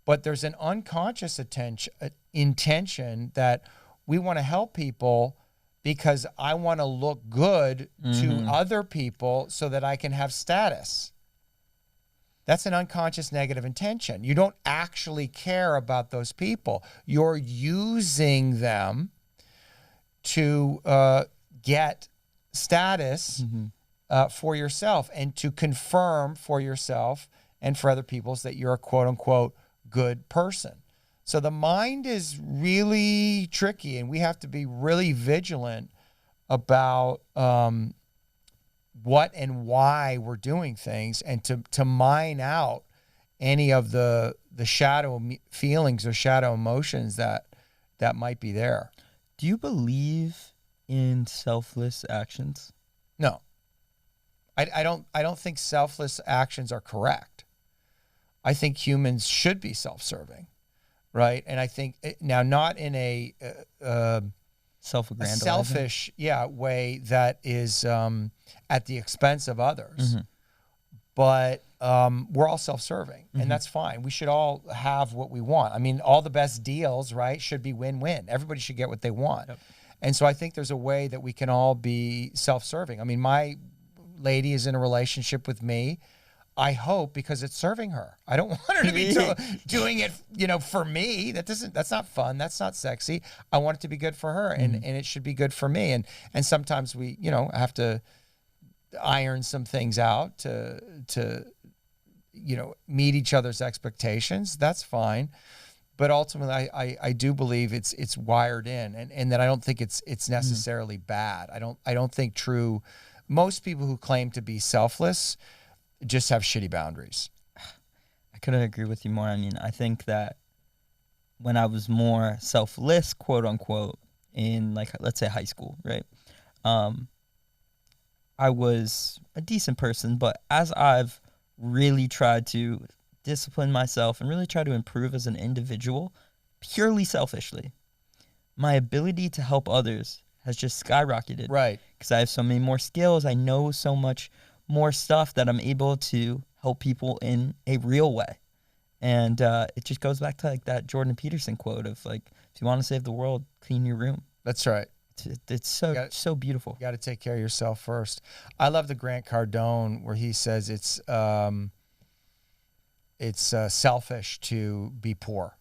but there's an unconscious intention that we want to help people because I want to look good to other people so that I can have status. That's an unconscious negative intention. You don't actually care about those people. You're using them to get status for yourself, and to confirm for yourself and for other people that you're a quote-unquote good person. So the mind is really tricky, and we have to be really vigilant about what and why we're doing things, and to mine out any of the shadow feelings or shadow emotions that might be there. Do you believe in selfless actions? No. I don't think selfless actions are correct. I think humans should be self-serving. Right. And I think now, not in a self-aggrandizing, selfish way that is at the expense of others. But we're all self-serving, and that's fine. We should all have what we want. I mean, all the best deals, right, should be win-win. Everybody should get what they want. Yep. And so I think there's a way that we can all be self-serving. I mean, my lady is in a relationship with me, I hope, because it's serving her. I don't want her to be doing it, for me. That's not fun. That's not sexy. I want it to be good for her, and it should be good for me. And sometimes we, have to iron some things out to meet each other's expectations. That's fine. But ultimately, I do believe it's wired in, and that I don't think it's necessarily bad. I don't think most people who claim to be selfless just have shitty boundaries. I couldn't agree with you more. I mean, I think that when I was more selfless, quote unquote, in, like, let's say high school, right? I was a decent person, but as I've really tried to discipline myself, and really try to improve as an individual purely selfishly, my ability to help others has just skyrocketed. Right. Because I have so many more skills. I know so much more stuff that I'm able to help people in a real way. And it just goes back to like that Jordan Peterson quote of like, if you want to save the world, clean your room. That's right. It's so beautiful. You got to take care of yourself first. I love the Grant Cardone where he says it's selfish to be poor.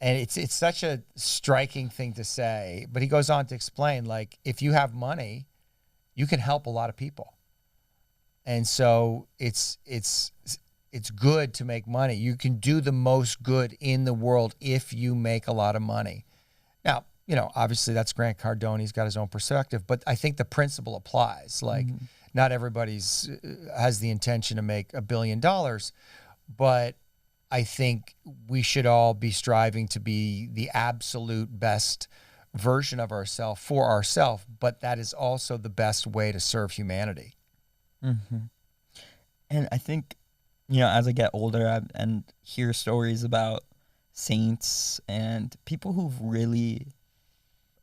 And it's such a striking thing to say, but he goes on to explain, like, if you have money, you can help a lot of people. And so it's good to make money. You can do the most good in the world if you make a lot of money. Now, you know, obviously that's Grant Cardone. He's got his own perspective, but I think the principle applies. Like, not everybody's has the intention to make $1 billion, but I think we should all be striving to be the absolute best version of ourselves for ourselves, but that is also the best way to serve humanity. Mm-hmm. And I think, you know, as I get older and hear stories about saints and people who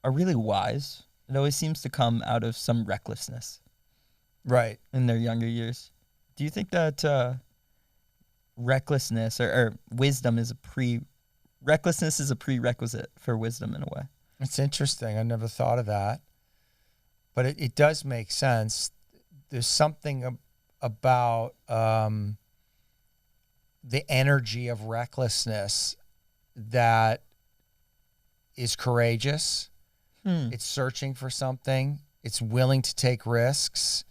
are really wise, it always seems to come out of some recklessness. Right. In their younger years. Do you think that recklessness or wisdom is recklessness is a prerequisite for wisdom in a way? It's interesting. I never thought of that. But it does make sense. There's something about the energy of recklessness that is courageous. It's searching for something. It's willing to take risks.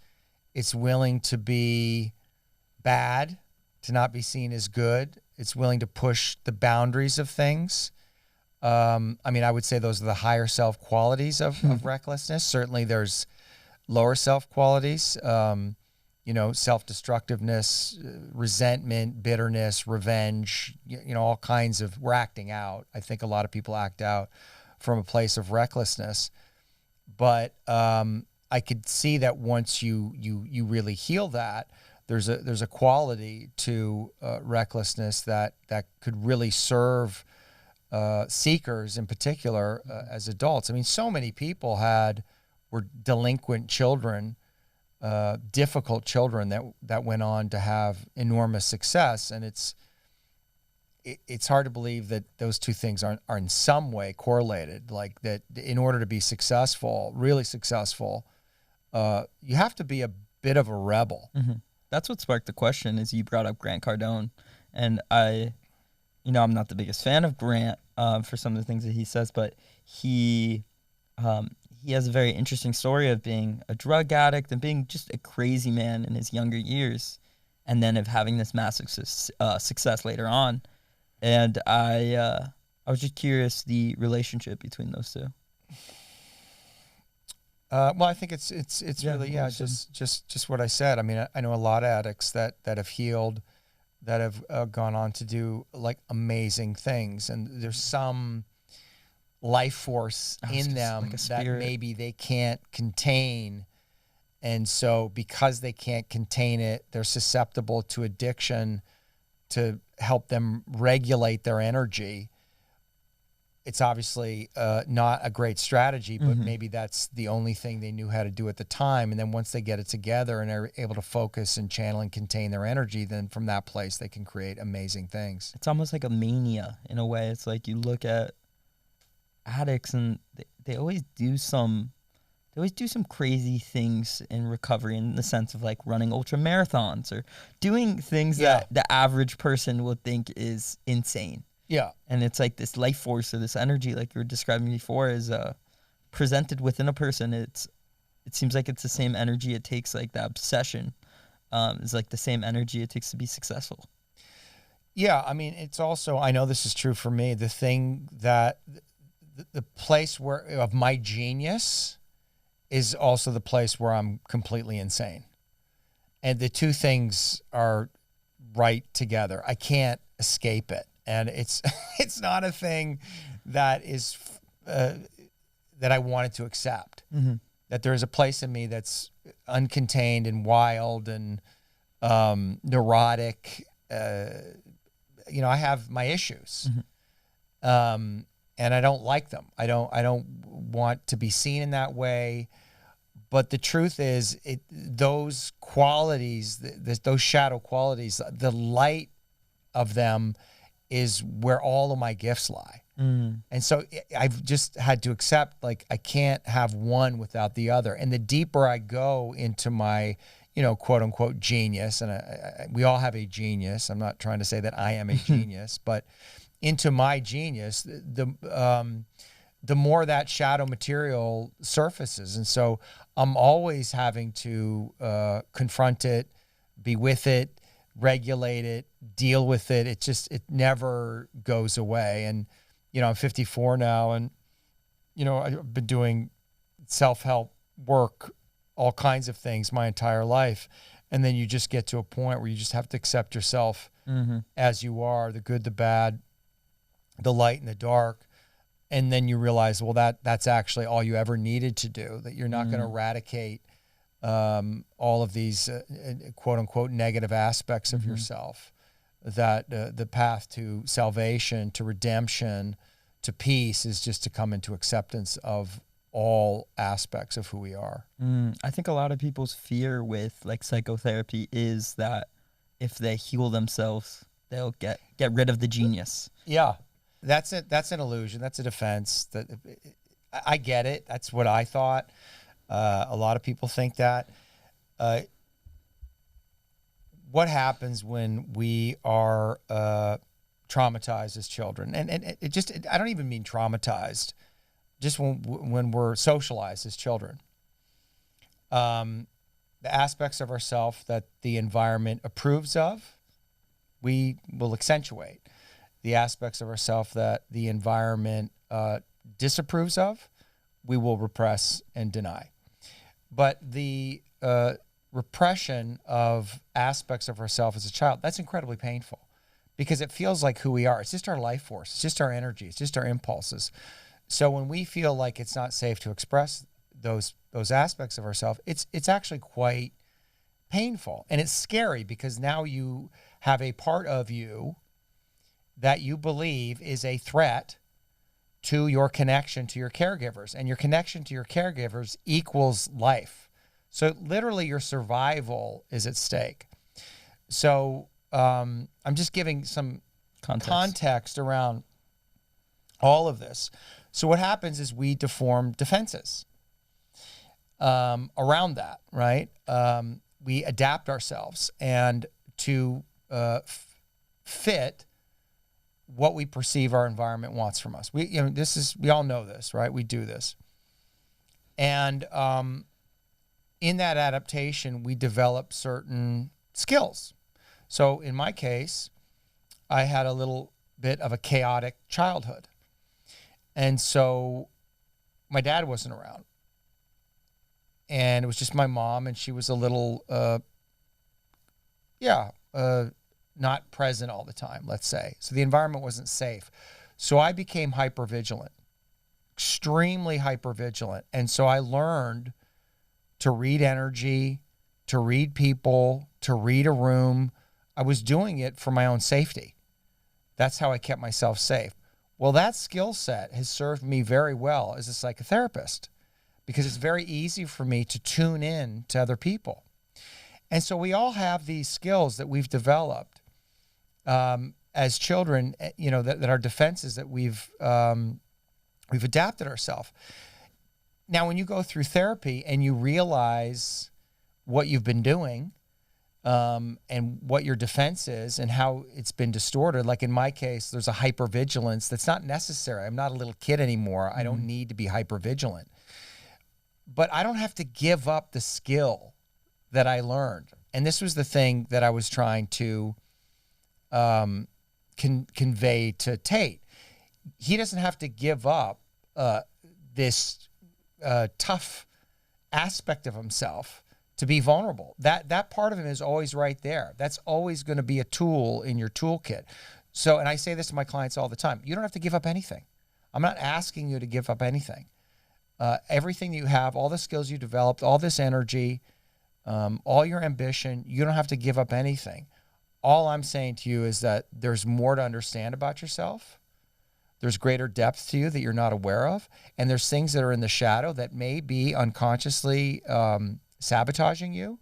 It's willing to be bad, to not be seen as good. It's willing to push the boundaries of things. I mean, I would say those are the higher self qualities of recklessness. Certainly there's lower self qualities, you know, self-destructiveness, resentment, bitterness, revenge, you know, all kinds of, we're acting out. I think a lot of people act out from a place of recklessness. But I could see that once you really heal that, there's a quality to recklessness that could really serve seekers in particular as adults. I mean, so many people were delinquent children, difficult children that went on to have enormous success, and it's hard to believe that those two things are in some way correlated. Like that, in order to be successful, really successful, you have to be a bit of a rebel. Mm-hmm. That's what sparked the question. Is you brought up Grant Cardone, and I'm not the biggest fan of Grant for some of the things that he says, but he has a very interesting story of being a drug addict and being just a crazy man in his younger years, and then of having this massive success later on. And I was just curious the relationship between those two. Well, I think it's really just what I said. I mean, I know a lot of addicts that have healed, that have gone on to do like amazing things, and there's some life force in them like that maybe they can't contain, and so because they can't contain it, they're susceptible to addiction. To help them regulate their energy, it's obviously not a great strategy, but maybe that's the only thing they knew how to do at the time. And then once they get it together and are able to focus and channel and contain their energy, then from that place they can create amazing things. It's almost like a mania in a way. It's like you look at addicts and they always do some crazy things in recovery, in the sense of like running ultra marathons or doing things that the average person would think is insane. Yeah. And it's like this life force or this energy, like you were describing before, is presented within a person. It seems like it's the same energy it takes, like that obsession is like the same energy it takes to be successful. Yeah. I mean, it's also, I know this is true for me, the thing that the place of my genius is also the place where I'm completely insane. And the two things are right together. I can't escape it. And it's not a thing that is that I wanted to accept. That there is a place in me that's uncontained and wild and neurotic I have my issues. And I don't like them. I don't want to be seen in that way. But the truth is, those qualities, those shadow qualities, the light of them is where all of my gifts lie. And so I've just had to accept, like, I can't have one without the other. And the deeper I go into my, quote unquote genius, and we all have a genius. I'm not trying to say that I am a genius, but into my genius, the more that shadow material surfaces. And so I'm always having to confront it, be with it, regulate it, deal with it. It never goes away. And, I'm 54 now, and, I've been doing self-help work, all kinds of things my entire life. And then you just get to a point where you just have to accept yourself as you are, the good, the bad, the light and the dark. And then you realize, well, that's actually all you ever needed to do, that you're not going to eradicate all of these quote unquote negative aspects of yourself, that the path to salvation, to redemption, to peace is just to come into acceptance of all aspects of who we are. I think a lot of people's fear with like psychotherapy is that if they heal themselves, they'll get rid of the genius. Yeah. That's it. That's an illusion. That's a defense. I get it. That's what I thought. A lot of people think that. What happens when we are traumatized as children? And I don't even mean traumatized. Just when we're socialized as children. The aspects of ourselves that the environment approves of, we will accentuate. The aspects of ourselves that the environment disapproves of, we will repress and deny. But the repression of aspects of ourselves as a child, that's incredibly painful, because it feels like who we are. It's just our life force. It's just our energy. It's just our impulses. So when we feel like it's not safe to express those aspects of ourselves, it's actually quite painful. And it's scary, because now you have a part of you that you believe is a threat to your connection to your caregivers. And your connection to your caregivers equals life. So literally your survival is at stake. So I'm just giving some context around all of this. So what happens is we deform defenses around that, right? We adapt ourselves and to fit what we perceive our environment wants from us. We all know this, right? We do this. And in that adaptation, we develop certain skills. So in my case, I had a little bit of a chaotic childhood. And so my dad wasn't around. And it was just my mom, and she was a little, not present all the time, let's say. So the environment wasn't safe. So I became hypervigilant, extremely hypervigilant. And so I learned to read energy, to read people, to read a room. I was doing it for my own safety. That's how I kept myself safe. Well, that skill set has served me very well as a psychotherapist, because it's very easy for me to tune in to other people. And so we all have these skills that we've developed as children, that are defenses that we've adapted ourselves. Now, when you go through therapy and you realize what you've been doing and what your defense is and how it's been distorted, like in my case, there's a hypervigilance that's not necessary. I'm not a little kid anymore. I don't need to be hypervigilant. But I don't have to give up the skill that I learned. And this was the thing that I was trying to convey to Tate. He doesn't have to give up this tough aspect of himself to be vulnerable. That part of him is always right there. That's always going to be a tool in your toolkit. So, and I say this to my clients all the time, you don't have to give up anything. I'm not asking you to give up anything. Everything you have, all the skills you developed, all this energy, all your ambition, you don't have to give up anything. all I'm saying to you is that there's more to understand about yourself. There's greater depth to you that you're not aware of. And there's things that are in the shadow that may be unconsciously sabotaging you.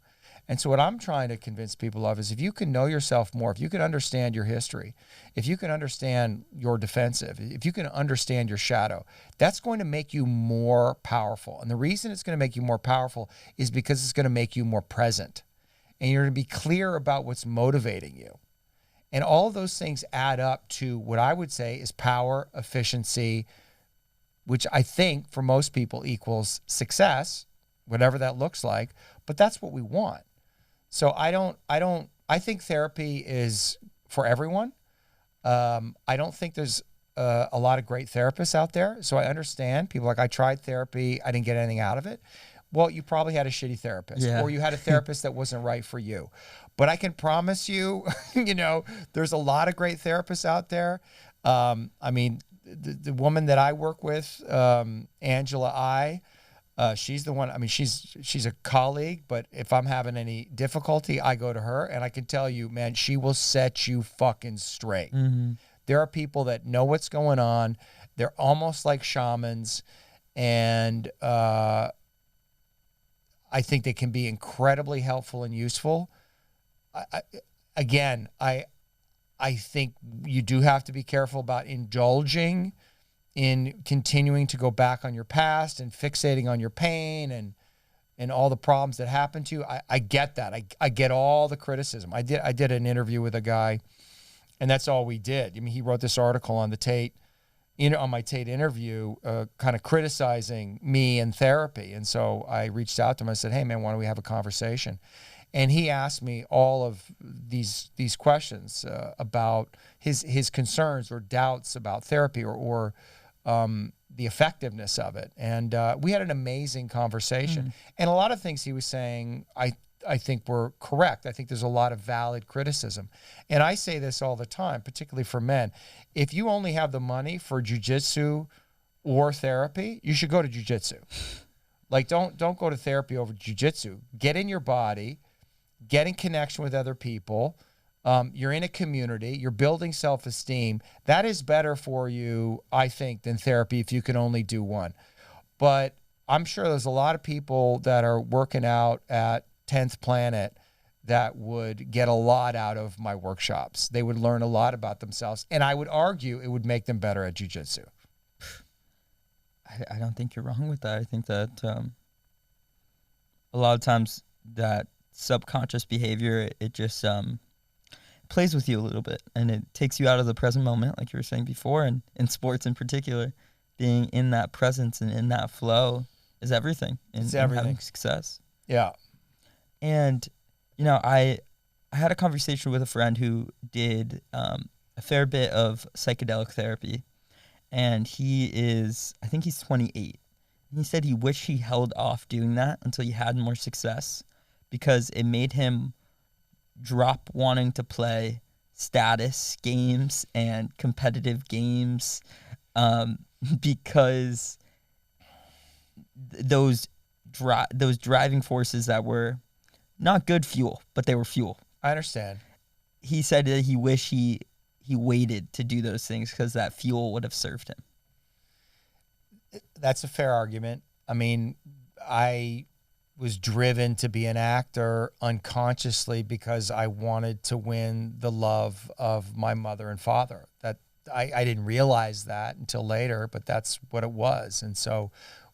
And so what I'm trying to convince people of is if you can know yourself more, if you can understand your history, if you can understand your defensive, if you can understand your shadow, that's going to make you more powerful. And the reason it's going to make you more powerful is because it's going to make you more present. And you're going to be clear about what's motivating you. And all of those things add up to what I would say is power, efficiency, which I think for most people equals success, whatever that looks like. But that's what we want. So I think therapy is for everyone. I don't think there's a lot of great therapists out there. So I understand people like, I tried therapy, I didn't get anything out of it. Well, you probably had a shitty therapist, or you had a therapist that wasn't right for you. But I can promise you, there's a lot of great therapists out there. I mean, the woman that I work with, Angela she's the one. I mean, she's a colleague, but if I'm having any difficulty, I go to her, and I can tell you, man, she will set you fucking straight. Mm-hmm. There are people that know what's going on. They're almost like shamans, and I think they can be incredibly helpful and useful. I think you do have to be careful about indulging in continuing to go back on your past and fixating on your pain and all the problems that happened to you. I get that. I get all the criticism. I did an interview with a guy, and that's all we did. I mean, he wrote this article on the Tate, on my Tate interview, kind of criticizing me and therapy. And so I reached out to him. I said, hey, man, why don't we have a conversation? And he asked me all of these questions about his concerns or doubts about therapy or the effectiveness of it. And we had an amazing conversation. And a lot of things he was saying, I think were correct. I think there's a lot of valid criticism. And I say this all the time, particularly for men. If you only have the money for jiu-jitsu or therapy, you should go to jiu-jitsu. Like, don't go to therapy over jiu-jitsu. Get in your body, get in connection with other people. You're in a community, you're building self-esteem. That is better for you, I think, than therapy if you can only do one. But I'm sure there's a lot of people that are working out at 10th Planet that would get a lot out of my workshops. They would learn a lot about themselves. And I would argue it would make them better at jiu-jitsu. I don't think you're wrong with that. I think that a lot of times that subconscious behavior, it just plays with you a little bit, and it takes you out of the present moment, like you were saying before, and in sports in particular, being in that presence and in that flow is everything in having success. Yeah. And, I had a conversation with a friend who did a fair bit of psychedelic therapy, and I think he's 28. He said he wished he held off doing that until he had more success because it made him drop wanting to play status games and competitive games because those driving forces that were not good fuel, but they were fuel. I understand. He said that he wished he waited to do those things because that fuel would have served him. That's a fair argument. I mean, I was driven to be an actor unconsciously because I wanted to win the love of my mother and father. That I didn't realize that until later, but that's what it was. And so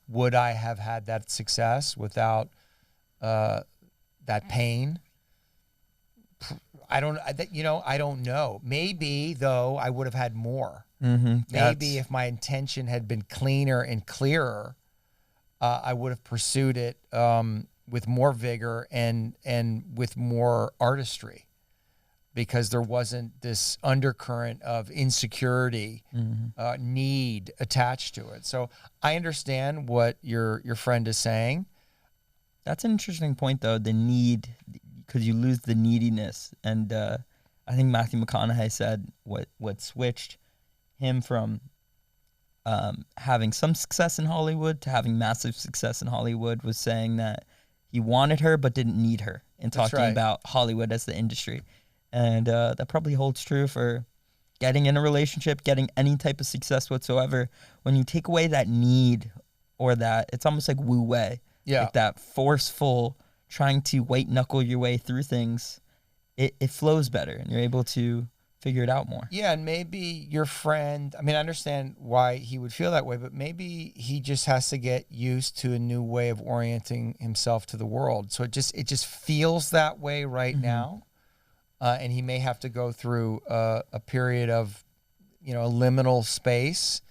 would I have had that success without that pain? I don't know. Maybe, though, I would have had more. Mm-hmm. Maybe if my intention had been cleaner and clearer, I would have pursued it with more vigor and with more artistry, because there wasn't this undercurrent of insecurity, need attached to it. So I understand what your friend is saying. That's an interesting point, though, the need, because you lose the neediness. And I think Matthew McConaughey said what switched him from having some success in Hollywood to having massive success in Hollywood was saying that he wanted her but didn't need her, and talking about Hollywood as the industry. And that probably holds true for getting in a relationship, getting any type of success whatsoever. When you take away that need, or that, it's almost like wu wei, Yeah. like that forceful trying to white knuckle your way through things, it flows better and you're able to figure it out more. Yeah, and maybe your friend, I mean, I understand why he would feel that way, but maybe he just has to get used to a new way of orienting himself to the world. So it just feels that way right now. And he may have to go through a period of, a liminal space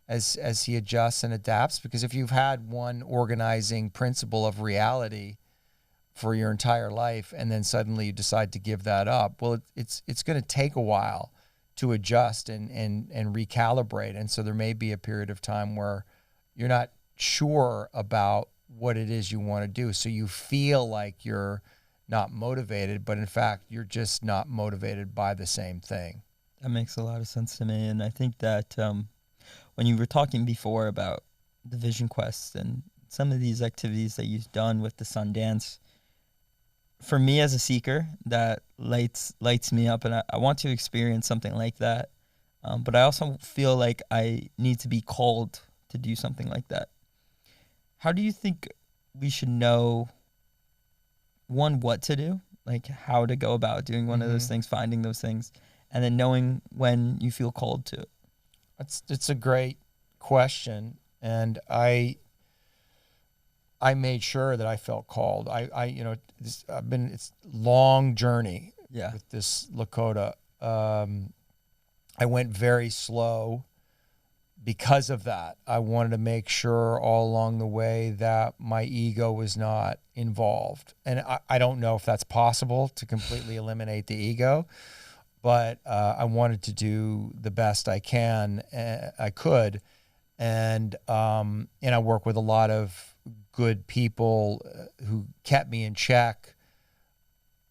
as he adjusts and adapts. Because if you've had one organizing principle of reality for your entire life, and then suddenly you decide to give that up, well, it's going to take a while to adjust and recalibrate. And so there may be a period of time where you're not sure about what it is you want to do. So you feel like you're not motivated, but in fact, you're just not motivated by the same thing. That makes a lot of sense to me. And I think that when you were talking before about the vision quest and some of these activities that you've done with the Sundance, for me as a seeker, that lights me up, and I want to experience something like that. But I also feel like I need to be called to do something like that. How do you think we should know, one, what to do, like how to go about doing one of those things, finding those things, and then knowing when you feel called to it? It's a great question, and I made sure that I felt called. It's a long journey with this Lakota. I went very slow because of that. I wanted to make sure all along the way that my ego was not involved. And I don't know if that's possible to completely eliminate the ego, but I wanted to do the best I could. And I work with a lot of good people who kept me in check,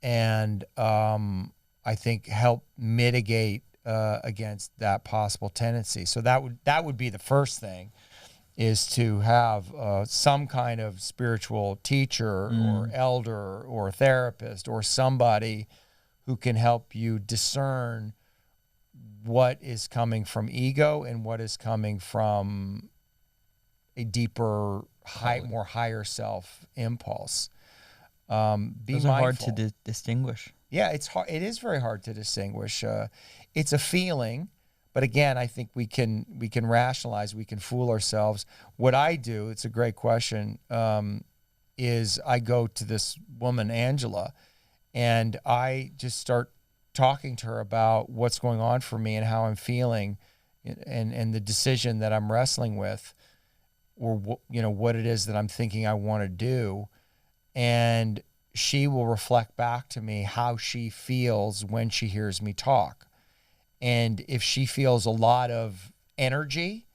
and I think help mitigate against that possible tendency. So that would be the first thing, is to have some kind of spiritual teacher or elder or therapist or somebody who can help you discern what is coming from ego and what is coming from a deeper, more higher self impulse. Those are hard to distinguish. Yeah, it's hard. It is very hard to distinguish. It's a feeling, but again, I think we can rationalize. We can fool ourselves. What I do, it's a great question, is I go to this woman, Angela, and I just start talking to her about what's going on for me and how I'm feeling, and the decision that I'm wrestling with, or what it is that I'm thinking I want to do. And she will reflect back to me how she feels when she hears me talk. And if she feels a lot of energy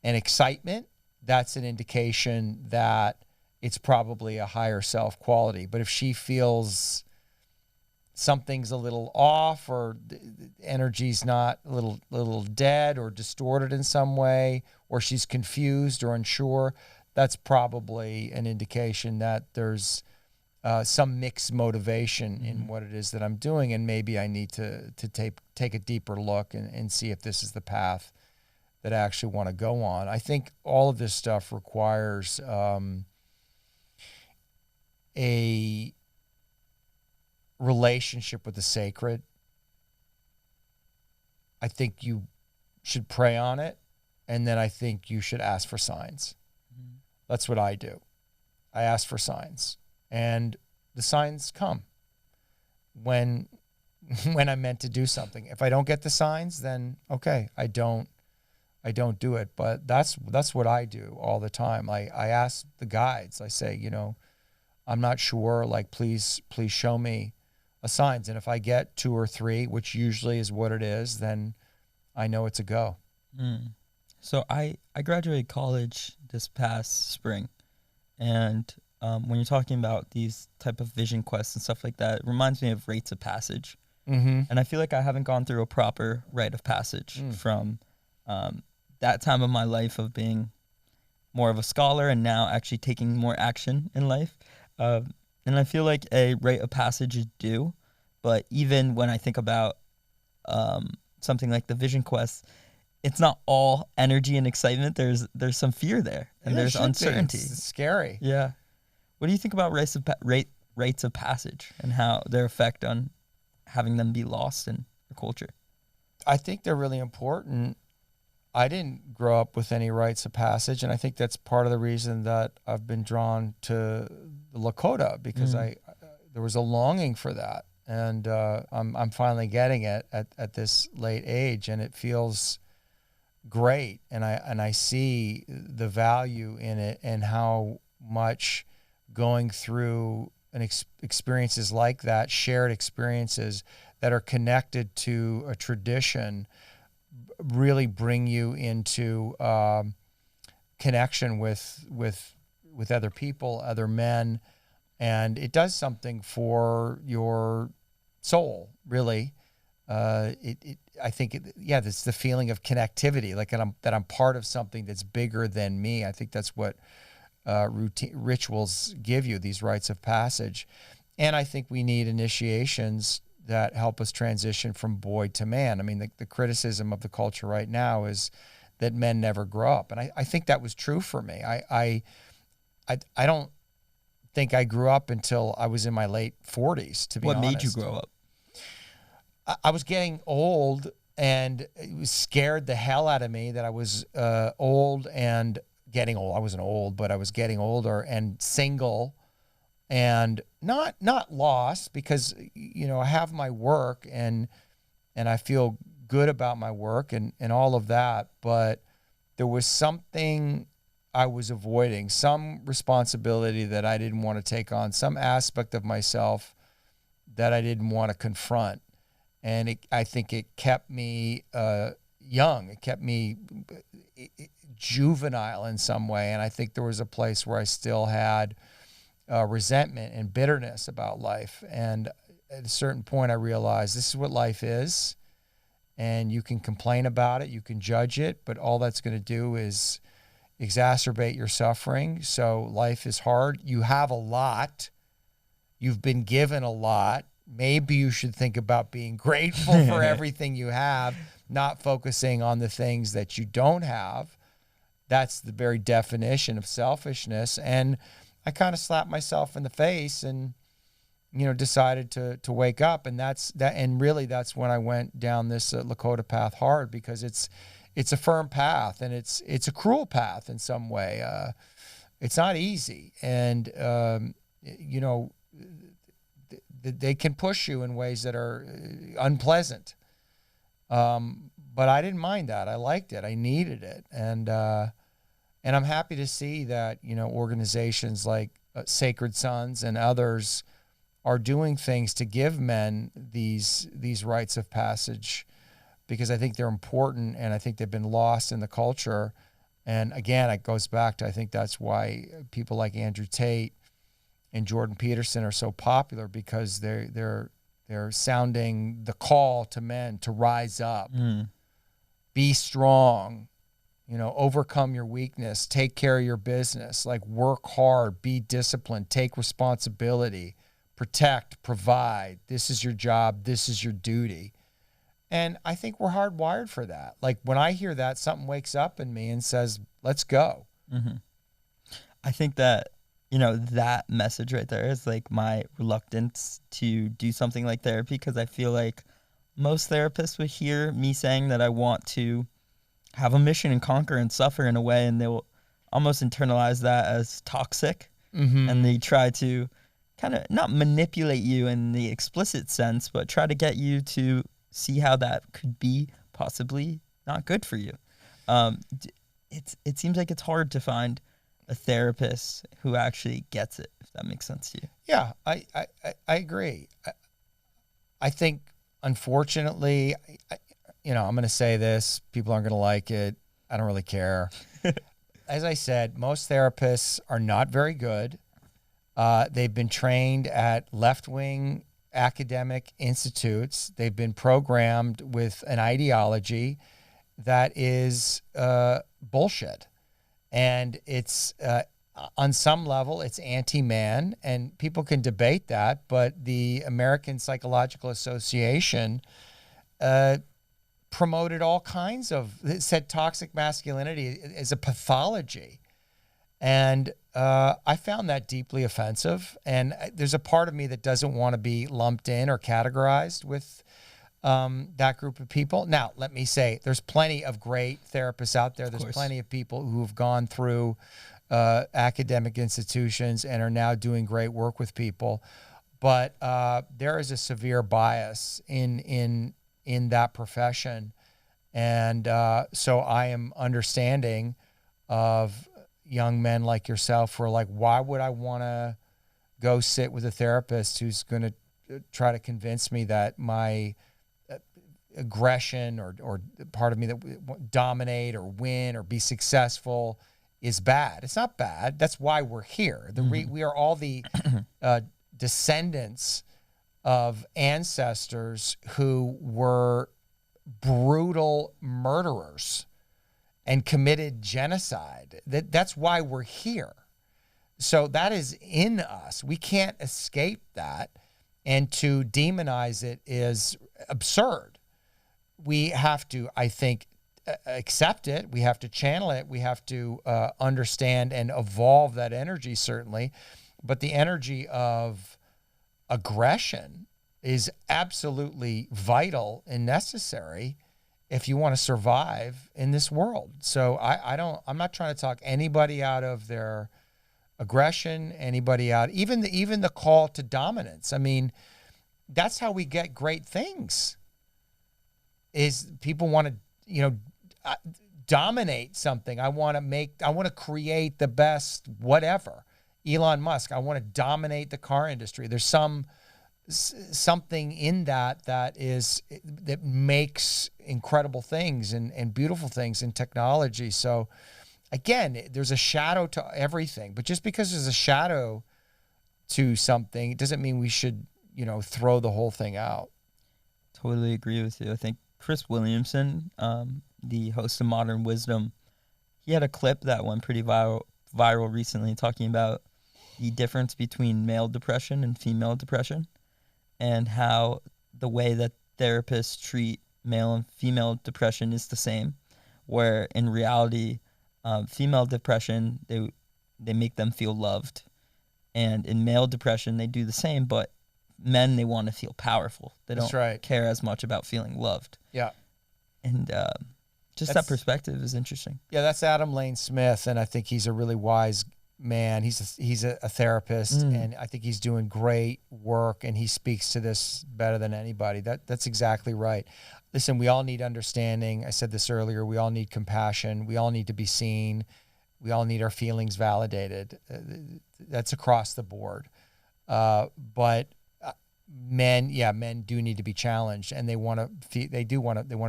and excitement, that's an indication that it's probably a higher self quality. But if she feels something's a little off, or the energy's not a little dead or distorted in some way, or she's confused or unsure, that's probably an indication that there's some mixed motivation in what it is that I'm doing, and maybe I need to take a deeper look and see if this is the path that I actually want to go on. I think all of this stuff requires a relationship with the sacred. I think you should pray on it, and then I think you should ask for signs. That's what I do. I ask for signs, and the signs come when I'm meant to do something. If I don't get the signs, then okay, I don't do it. But that's what I do all the time. I ask the guides. I say, I'm not sure, like, please show me signs. And if I get 2 or 3, which usually is what it is, then I know it's a go. So I graduated college this past spring, and when you're talking about these type of vision quests and stuff like that, it reminds me of rites of passage. And I feel like I haven't gone through a proper rite of passage from that time of my life of being more of a scholar and now actually taking more action in life. And I feel like a rite of passage is due, But even when I think about something like the Vision Quest, it's not all energy and excitement. There's some fear there, and there's uncertainty. It's scary. Yeah. What do you think about rites of passage and how their effect on having them be lost in the culture? I think they're really important. I didn't grow up with any rites of passage, and I think that's part of the reason that I've been drawn to the Lakota, because there was a longing for that, and I'm finally getting it at this late age, and it feels great, and I see the value in it, and how much going through experiences like that, shared experiences that are connected to a tradition, really bring you into connection with other people, other men, and it does something for your soul, really. I think, it's the feeling of connectivity, like that I'm part of something that's bigger than me. I think that's what rituals give you, these rites of passage. And I think we need initiations that help us transition from boy to man. I mean, the criticism of the culture right now is that men never grow up. And I think that was true for me. I don't think I grew up until I was in my late 40s, to be honest. What made you grow up? I was getting old, and it was scared the hell out of me that I was old and getting old. I wasn't old, but I was getting older and single, and not lost, because I have my work and I feel good about my work and all of that, but there was something I was avoiding, some responsibility that I didn't want to take on, some aspect of myself that I didn't want to confront. And I think it kept me young. It kept me juvenile in some way. And I think there was a place where I still had resentment and bitterness about life. And at a certain point, I realized this is what life is. And you can complain about it, you can judge it, but all that's going to do is exacerbate your suffering. So life is hard. You have a lot. You've been given a lot. Maybe you should think about being grateful for everything you have, not focusing on the things that you don't have. That's the very definition of selfishness. And I kind of slapped myself in the face and, decided to wake up. And really that's when I went down this Lakota path hard, because it's a firm path, and it's a cruel path in some way. It's not easy. And, they can push you in ways that are unpleasant. But I didn't mind that. I liked it. I needed it. And I'm happy to see that, organizations like Sacred Sons and others are doing things to give men these rites of passage, because I think they're important, and I think they've been lost in the culture. And again, it goes back to, I think that's why people like Andrew Tate and Jordan Peterson are so popular, because they're sounding the call to men to rise up, be strong, overcome your weakness, take care of your business, like work hard, be disciplined, take responsibility, protect, provide. This is your job. This is your duty. And I think we're hardwired for that. Like when I hear that, something wakes up in me and says, let's go. Mm-hmm. I think that, that message right there is like my reluctance to do something like therapy, because I feel like most therapists would hear me saying that I want to have a mission and conquer and suffer in a way, and they will almost internalize that as toxic. Mm-hmm. And they try to kind of not manipulate you in the explicit sense, but try to get you to see how that could be possibly not good for you. It seems like it's hard to find a therapist who actually gets it, if that makes sense to you. Yeah, I agree. I think, unfortunately, I'm going to say this, people aren't going to like it. I don't really care. As I said, most therapists are not very good. They've been trained at left-wing academic institutes. They've been programmed with an ideology that is bullshit. And it's on some level, it's anti-man, and people can debate that, but the American Psychological Association promoted all kinds of, it said toxic masculinity is a pathology. And I found that deeply offensive. And there's a part of me that doesn't want to be lumped in or categorized with that group of people. Now, let me say, there's plenty of great therapists out there. There's plenty of people who have gone through academic institutions and are now doing great work with people. But there is a severe bias in that profession. And so I am understanding of young men like yourself who are like, why would I want to go sit with a therapist who's going to try to convince me that my aggression or part of me that dominate or win or be successful is bad? It's not bad. That's why we're here. We are all the descendants of ancestors who were brutal murderers and committed genocide. That's why we're here. So that is in us. We can't escape that. And to demonize it is absurd. We have to, I think, accept it. We have to channel it. We have to understand and evolve that energy, certainly. But the energy of aggression is absolutely vital and necessary if you want to survive in this world. So I'm not trying to talk anybody out of their aggression, anybody out, even the call to dominance. I mean, that's how we get great things. Is people want to, dominate something. I want to create the best whatever. Elon Musk, I want to dominate the car industry. There's something in that makes incredible things and beautiful things in technology. So again, there's a shadow to everything, but just because there's a shadow to something, it doesn't mean we should, throw the whole thing out. Totally agree with you. I think Chris Williamson, the host of Modern Wisdom, he had a clip that went pretty viral recently talking about the difference between male depression and female depression, and how the way that therapists treat male and female depression is the same, where in reality, female depression, they make them feel loved. And in male depression, they do the same, but men, they want to feel powerful. They don't care as much about feeling loved. Yeah. And that perspective is interesting. Yeah, that's Adam Lane Smith, and I think he's a really wise man. He's a therapist, and I think he's doing great work, and he speaks to this better than anybody. That's exactly right. Listen, we all need understanding. I said this earlier. We all need compassion. We all need to be seen. We all need our feelings validated. That's across the board. But men do need to be challenged, and they want to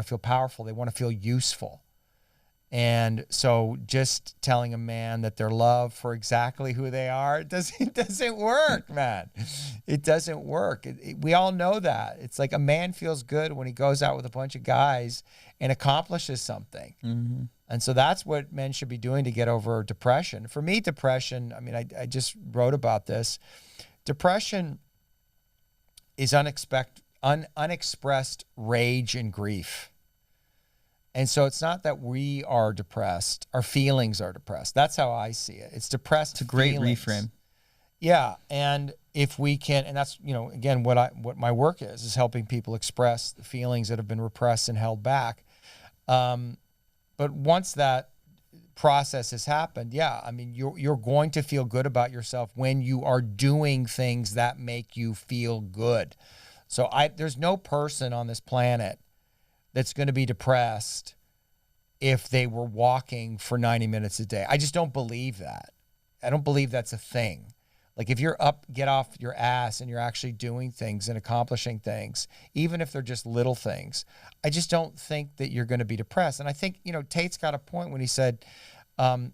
feel powerful. They want to feel useful. And so just telling a man that they're loved for exactly who they are, it doesn't work, man. It doesn't work. We all know that. It's like a man feels good when he goes out with a bunch of guys and accomplishes something. Mm-hmm. And so that's what men should be doing to get over depression. For me, depression, I mean, I just wrote about this. Depression is unexpressed rage and grief. And so it's not that we are depressed, our feelings are depressed. That's how I see it. It's depressed. It's a great feelings. reframe. Yeah. And if we can, and that's, again, what my work is helping people express the feelings that have been repressed and held back. But once that process has happened, I mean, you're going to feel good about yourself when you are doing things that make you feel good. So there's no person on this planet that's going to be depressed if they were walking for 90 minutes a day. I just don't believe that. I don't believe that's a thing. Like if you're up, get off your ass and you're actually doing things and accomplishing things, even if they're just little things, I just don't think that you're going to be depressed. And I think, Tate's got a point when he said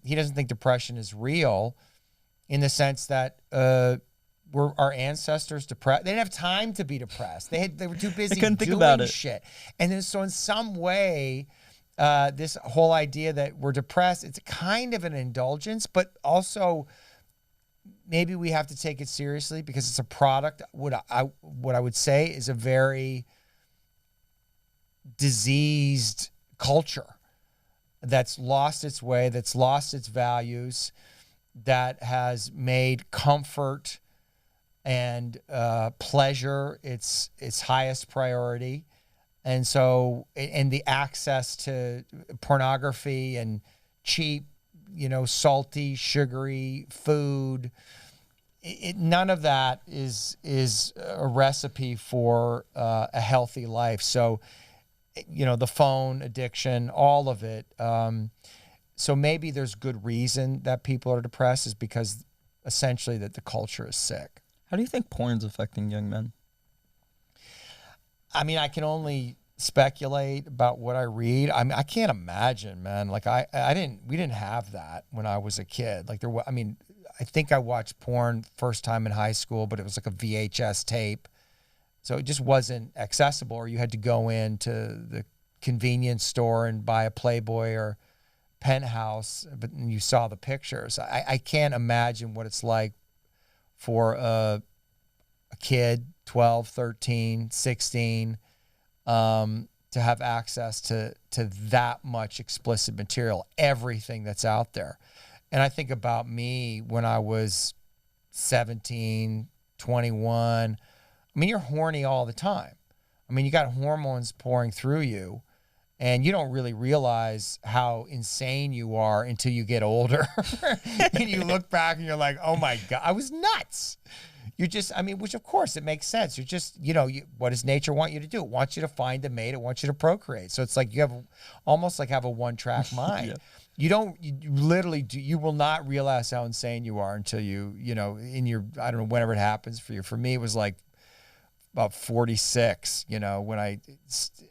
he doesn't think depression is real in the sense that were our ancestors depressed? They didn't have time to be depressed. They were too busy couldn't think doing about it. shit. And then so in some way, this whole idea that we're depressed, it's kind of an indulgence, but also maybe we have to take it seriously because it's a product. What I would say is a very diseased culture that's lost its way, that's lost its values, that has made comfort and pleasure its highest priority. And so, and the access to pornography and cheap, salty, sugary food, none of that is a recipe for a healthy life. So, the phone addiction, all of it. So maybe there's good reason that people are depressed is because essentially that the culture is sick. How do you think porn's affecting young men? I mean, I can only speculate about what I read. I mean, I can't imagine, man. Like we didn't have that when I was a kid. Like I think I watched porn first time in high school, but it was like a VHS tape. So it just wasn't accessible, or you had to go into the convenience store and buy a Playboy or Penthouse, but you saw the pictures. I can't imagine what it's like for a kid, 12, 13, 16, to have access to that much explicit material, everything that's out there. And I think about me when I was 17, 21. I mean, you're horny all the time. I mean, you got hormones pouring through you, and you don't really realize how insane you are until you get older. And you look back and you're like, oh my God, I was nuts. You're just, which of course it makes sense. You're just, what does nature want you to do? It wants you to find a mate. It wants you to procreate. So it's like you have almost like have a one-track mind. Yeah. You will not realize how insane you are until in your, I don't know, whenever it happens for you. For me, it was like about 46, when I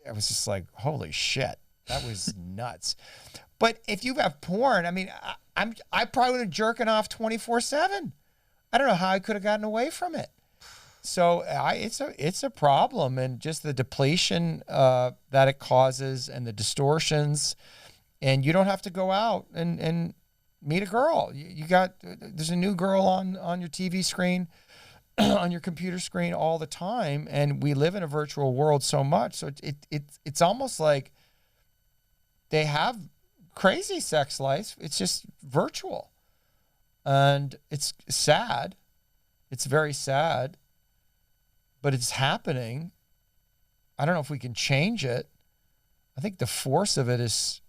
was just like, holy shit, that was nuts. But if you have porn, I probably would have jerking off 24/7. I don't know how I could have gotten away from it. So it's a problem, and just the depletion that it causes and the distortions, and you don't have to go out and meet a girl. There's a new girl on your TV screen, on your computer screen all the time, and we live in a virtual world so much. So it's almost like they have crazy sex life. It's just virtual, and it's sad. It's very sad, but it's happening. I don't know if we can change it. I think the force of it is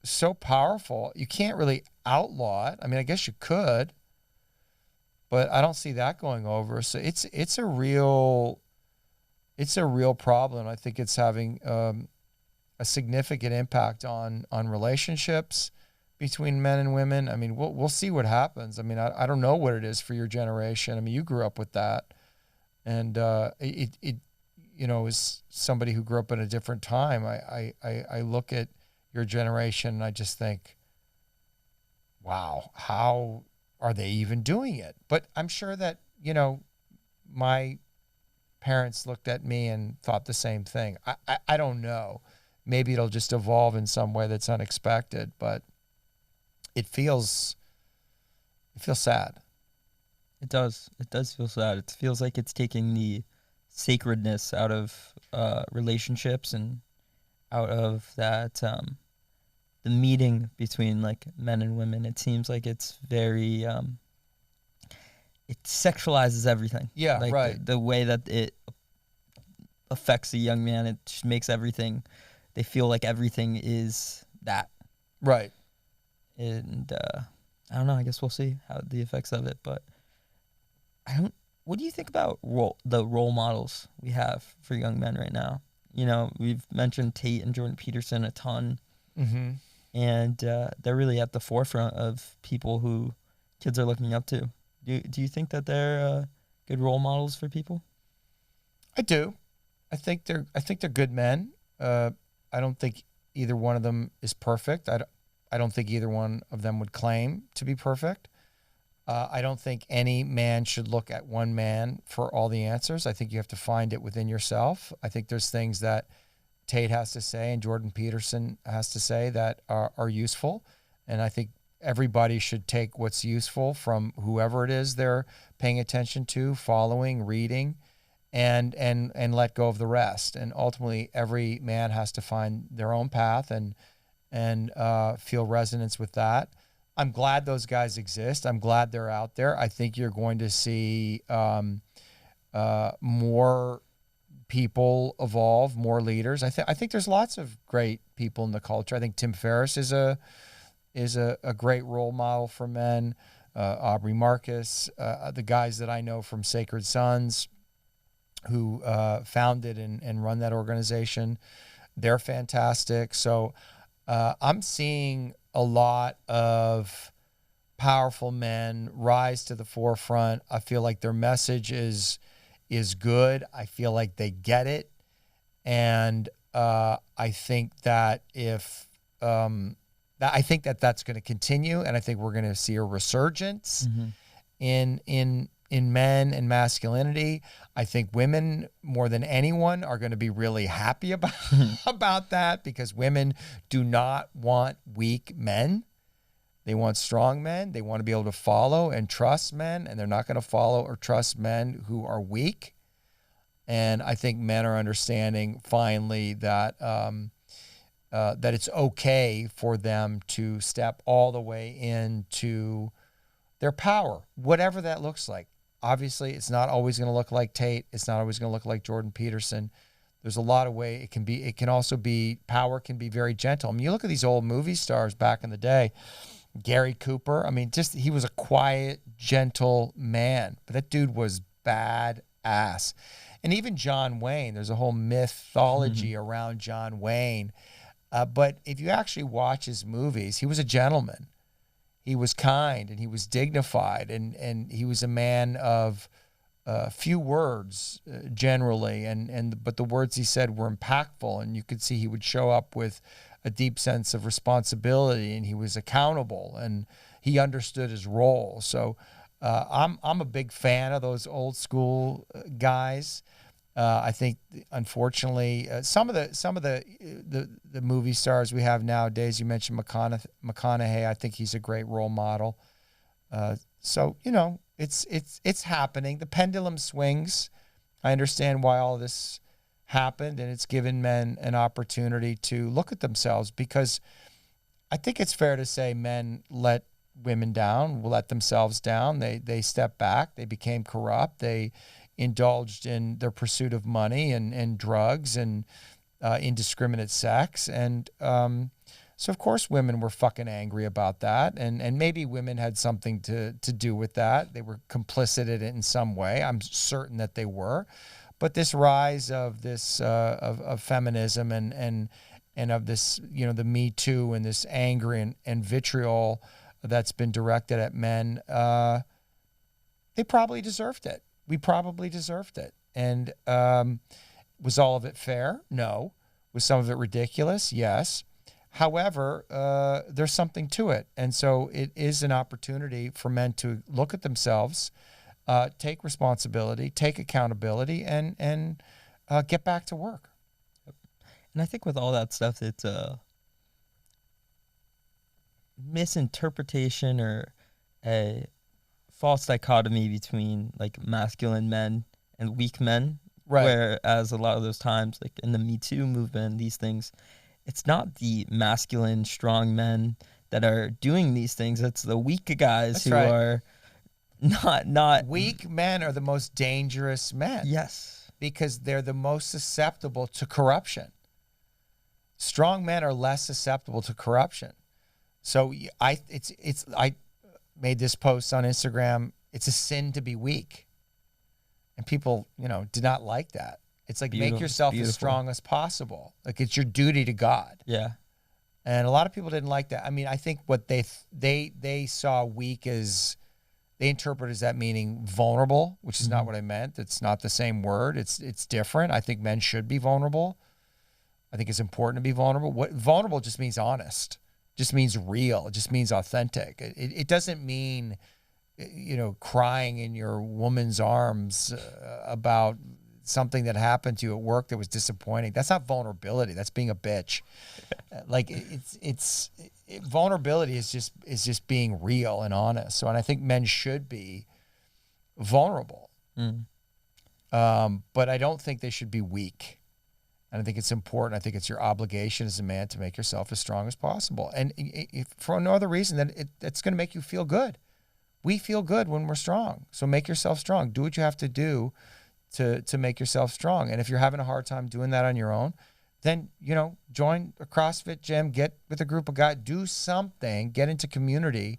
so powerful. You can't really outlaw it. I guess you could, but I don't see that going over. So it's a real problem. I think it's having a significant impact on relationships between men and women. We'll see what happens. I don't know what it is for your generation. You grew up with that, and as somebody who grew up in a different time, I look at your generation and I just think, wow, how are they even doing it? But I'm sure that, my parents looked at me and thought the same thing. I don't know. Maybe it'll just evolve in some way that's unexpected, but it feels sad. It does. It does feel sad. It feels like it's taking the sacredness out of relationships and out of that the meeting between like men and women. It seems like it's very it sexualizes everything. Yeah, like right. The way that it affects a young man, it just makes everything. They feel like everything is that. Right. And I don't know. I guess we'll see how the effects of it. But what do you think about the role models we have for young men right now? We've mentioned Tate and Jordan Peterson a ton. Mm-hmm. And they're really at the forefront of people who kids are looking up to. Do you think that they're good role models for people? I do. I think they're good men. I don't think either one of them is perfect. I don't think either one of them would claim to be perfect. I don't think any man should look at one man for all the answers. I think you have to find it within yourself. I think there's things that Tate has to say and Jordan Peterson has to say that are useful. And I think everybody should take what's useful from whoever it is they're paying attention to, following, reading, and let go of the rest. And ultimately, every man has to find their own path and feel resonance with that. I'm glad those guys exist. I'm glad they're out there. I think you're going to see more people evolve, more leaders. I think there's lots of great people in the culture. I think Tim Ferriss is a great role model for men. Aubrey Marcus, the guys that I know from Sacred Sons, who founded and run that organization, they're fantastic. So I'm seeing a lot of powerful men rise to the forefront. I feel like their message is good. I feel like they get it. And I think that I think that's going to continue, and I think we're going to see a resurgence in men and masculinity. I think women, more than anyone, are going to be really happy about that, because women do not want weak men. They want strong men. They want to be able to follow and trust men, and they're not going to follow or trust men who are weak. And I think men are understanding finally that that it's okay for them to step all the way into their power, whatever that looks like. Obviously, it's not always going to look like Tate. It's not always going to look like Jordan Peterson. There's a lot of way it can be. It can also be, power can be very gentle. I mean, you look at these old movie stars back in the day, Gary Cooper. I mean, he was a quiet, gentle man, but that dude was badass. And even John Wayne, there's a whole mythology around John Wayne. But if you actually watch his movies, he was a gentleman. He was kind and he was dignified, and he was a man of few words generally, but the words he said were impactful, and you could see he would show up with a deep sense of responsibility, and he was accountable, and he understood his role. So I'm a big fan of those old school guys. I think, unfortunately, some of the movie stars we have nowadays. You mentioned McConaughey. I think he's a great role model. So it's happening. The pendulum swings. I understand why all this happened, and it's given men an opportunity to look at themselves, because I think it's fair to say men let women down, let themselves down. They stepped back. They became corrupt. They indulged in their pursuit of money and drugs and indiscriminate sex. And so, of course, women were fucking angry about that. And maybe women had something to do with that. They were complicit in it in some way. I'm certain that they were. But this rise of this of feminism and of this, the Me Too and this anger and vitriol that's been directed at men, they probably deserved it. We probably deserved it. And was all of it fair? No. Was some of it ridiculous? Yes. However, there's something to it. And so it is an opportunity for men to look at themselves, take responsibility, take accountability, and get back to work. And I think with all that stuff, it's a misinterpretation or a false dichotomy between like masculine men and weak men. Right. Whereas a lot of those times, like in the Me Too movement, these things, it's not the masculine, strong men that are doing these things. It's the weak guys who are not. Weak men are the most dangerous men. Yes. Because they're the most susceptible to corruption. Strong men are less susceptible to corruption. So I made this post on Instagram. It's a sin to be weak. And people, did not like that. It's like, make yourself as strong as possible. Like, it's your duty to God. Yeah. And a lot of people didn't like that. I mean, I think what they saw weak as, they interpret as that meaning vulnerable, which is not what I meant. It's not the same word. It's different. I think men should be vulnerable. I think it's important to be vulnerable. What vulnerable just means honest. Just means real. It just means authentic. It doesn't mean, crying in your woman's arms about something that happened to you at work that was disappointing. That's not vulnerability. That's being a bitch. Like vulnerability is just being real and honest. So, and I think men should be vulnerable. But I don't think they should be weak. And I think it's important. I think it's your obligation as a man to make yourself as strong as possible. And if for no other reason than it's going to make you feel good. We feel good when we're strong. So make yourself strong. Do what you have to do to make yourself strong. And if you're having a hard time doing that on your own, then, join a CrossFit gym, get with a group of guys, do something, get into community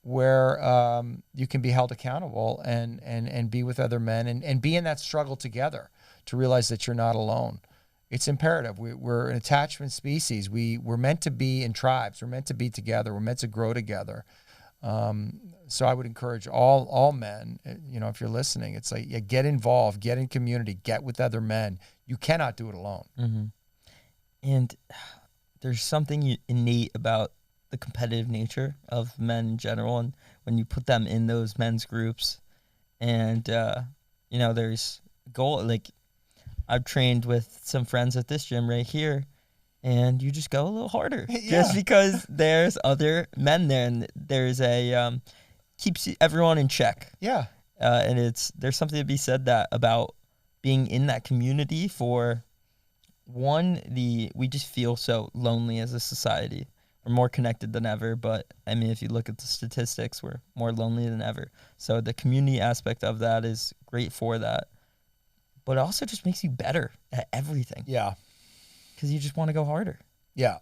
where you can be held accountable and be with other men and be in that struggle together to realize that you're not alone. It's imperative. We're an attachment species. We're meant to be in tribes. We're meant to be together. We're meant to grow together. So I would encourage all men, if you're listening, it's like, get involved, get in community, get with other men. You cannot do it alone. Mm-hmm. And there's something innate about the competitive nature of men in general. And when you put them in those men's groups and, there's goal, like I've trained with some friends at this gym right here, and you just go a little harder just because there's other men there, and there's keeps everyone in check. Yeah. And there's something to be said about being in that community for one, we just feel so lonely as a society. We're more connected than ever, but I mean, if you look at the statistics, we're more lonely than ever. So the community aspect of that is great for that. But it also just makes you better at everything. Yeah. Because you just want to go harder. Yeah.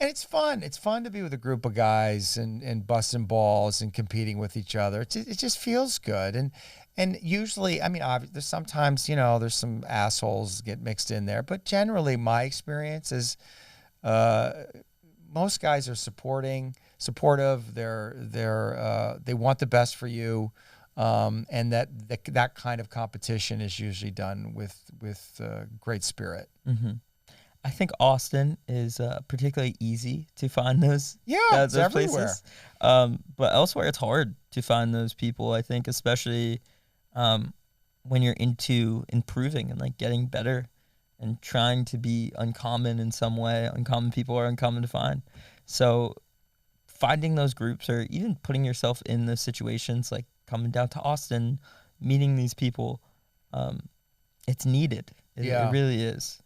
And it's fun. It's fun to be with a group of guys and busting balls and competing with each other. It just feels good. And usually, I mean, obviously, sometimes, there's some assholes get mixed in there. But generally, my experience is most guys are supportive. They want the best for you. And that kind of competition is usually done with great spirit. Mm-hmm. I think Austin is particularly easy to find those. Yeah, those it's places. everywhere. But elsewhere, it's hard to find those people. I think, especially when you're into improving and like getting better and trying to be uncommon in some way. Uncommon people are uncommon to find. So finding those groups, or even putting yourself in those situations, like coming down to Austin, meeting these people, it's needed. It really is.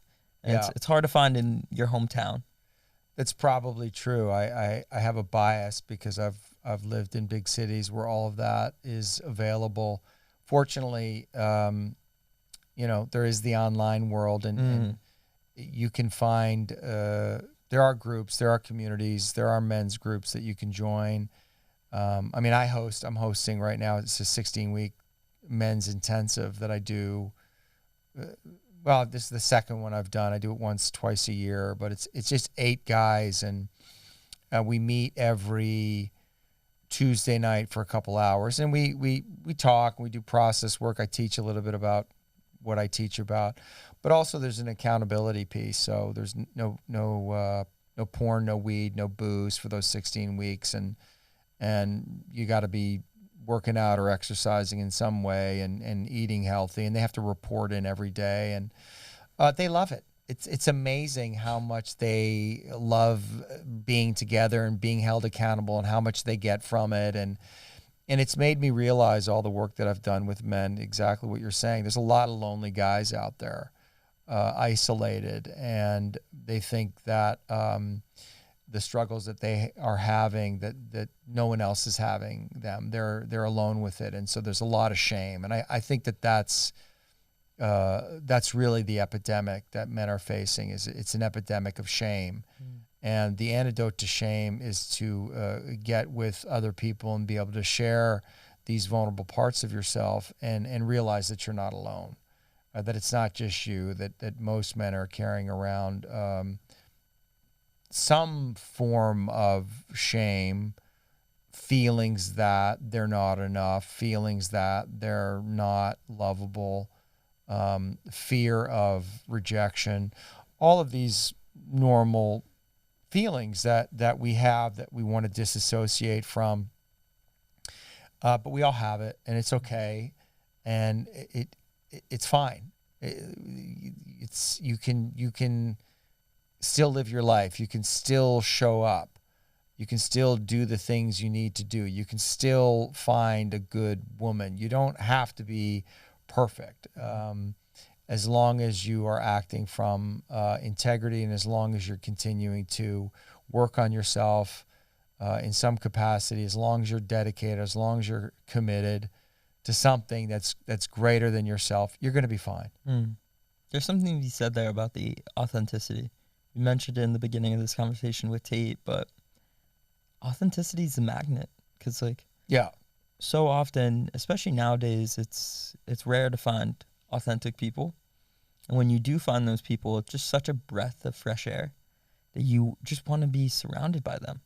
And it's hard to find in your hometown. That's probably true. I have a bias because I've lived in big cities where all of that is available. Fortunately, there is the online world, and you can find there are groups, there are communities, there are men's groups that you can join. I mean, I'm hosting right now. It's a 16-week men's intensive that I do. Well, this is the second one I've done. I do it twice a year, but it's just 8 guys, and we meet every Tuesday night for a couple hours, and we talk, we do process work. I teach a little bit about what I teach about, but also there's an accountability piece. So there's no porn, no weed, no booze for those 16 weeks, and you got to be working out or exercising in some way and eating healthy, and they have to report in every day, and they love it. It's amazing how much they love being together and being held accountable, and how much they get from it, and it's made me realize all the work that I've done with men, exactly what you're saying. There's a lot of lonely guys out there, isolated, and they think that the struggles that they are having, that no one else is having them. They're alone with it, and so there's a lot of shame. And I think that's really the epidemic that men are facing. It's an epidemic of shame, and the antidote to shame is to get with other people and be able to share these vulnerable parts of yourself and realize that you're not alone, that it's not just you. That most men are carrying around some form of shame, feelings that they're not enough, feelings that they're not lovable, fear of rejection, all of these normal feelings that we have that we want to disassociate from. But we all have it, and it's okay, and it's fine. It's you can still live your life. You can still show up. You can still do the things you need to do. You can still find a good woman. You don't have to be perfect. As long as you are acting from integrity, and as long as you're continuing to work on yourself in some capacity, as long as you're dedicated, as long as you're committed to something that's greater than yourself, you're going to be fine. There's something you said there about the authenticity. You mentioned it in the beginning of this conversation with Tate, but authenticity is a magnet, because so often, especially nowadays, it's rare to find authentic people. And when you do find those people, it's just such a breath of fresh air that you just want to be surrounded by them.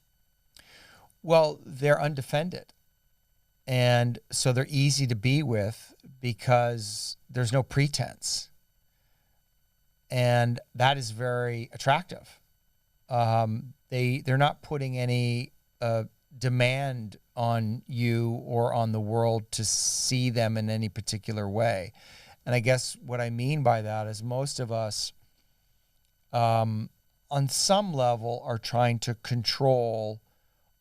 Well, they're undefended. And so they're easy to be with because there's no pretense. And that is very attractive. They're not putting any demand on you or on the world to see them in any particular way. And I guess what I mean by that is most of us, on some level, are trying to control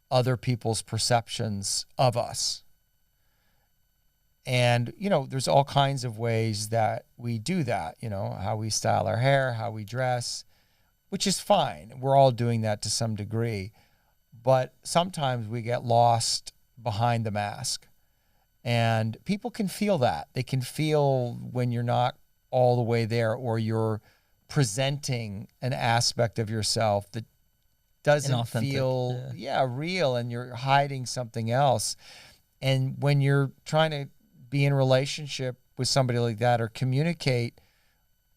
other people's perceptions of us. And, there's all kinds of ways that we do that, how we style our hair, how we dress, which is fine. We're all doing that to some degree. But sometimes we get lost behind the mask. And people can feel that. They can feel when you're not all the way there, or you're presenting an aspect of yourself that doesn't feel real, and you're hiding something else. And when you're trying to be in a relationship with somebody like that, or communicate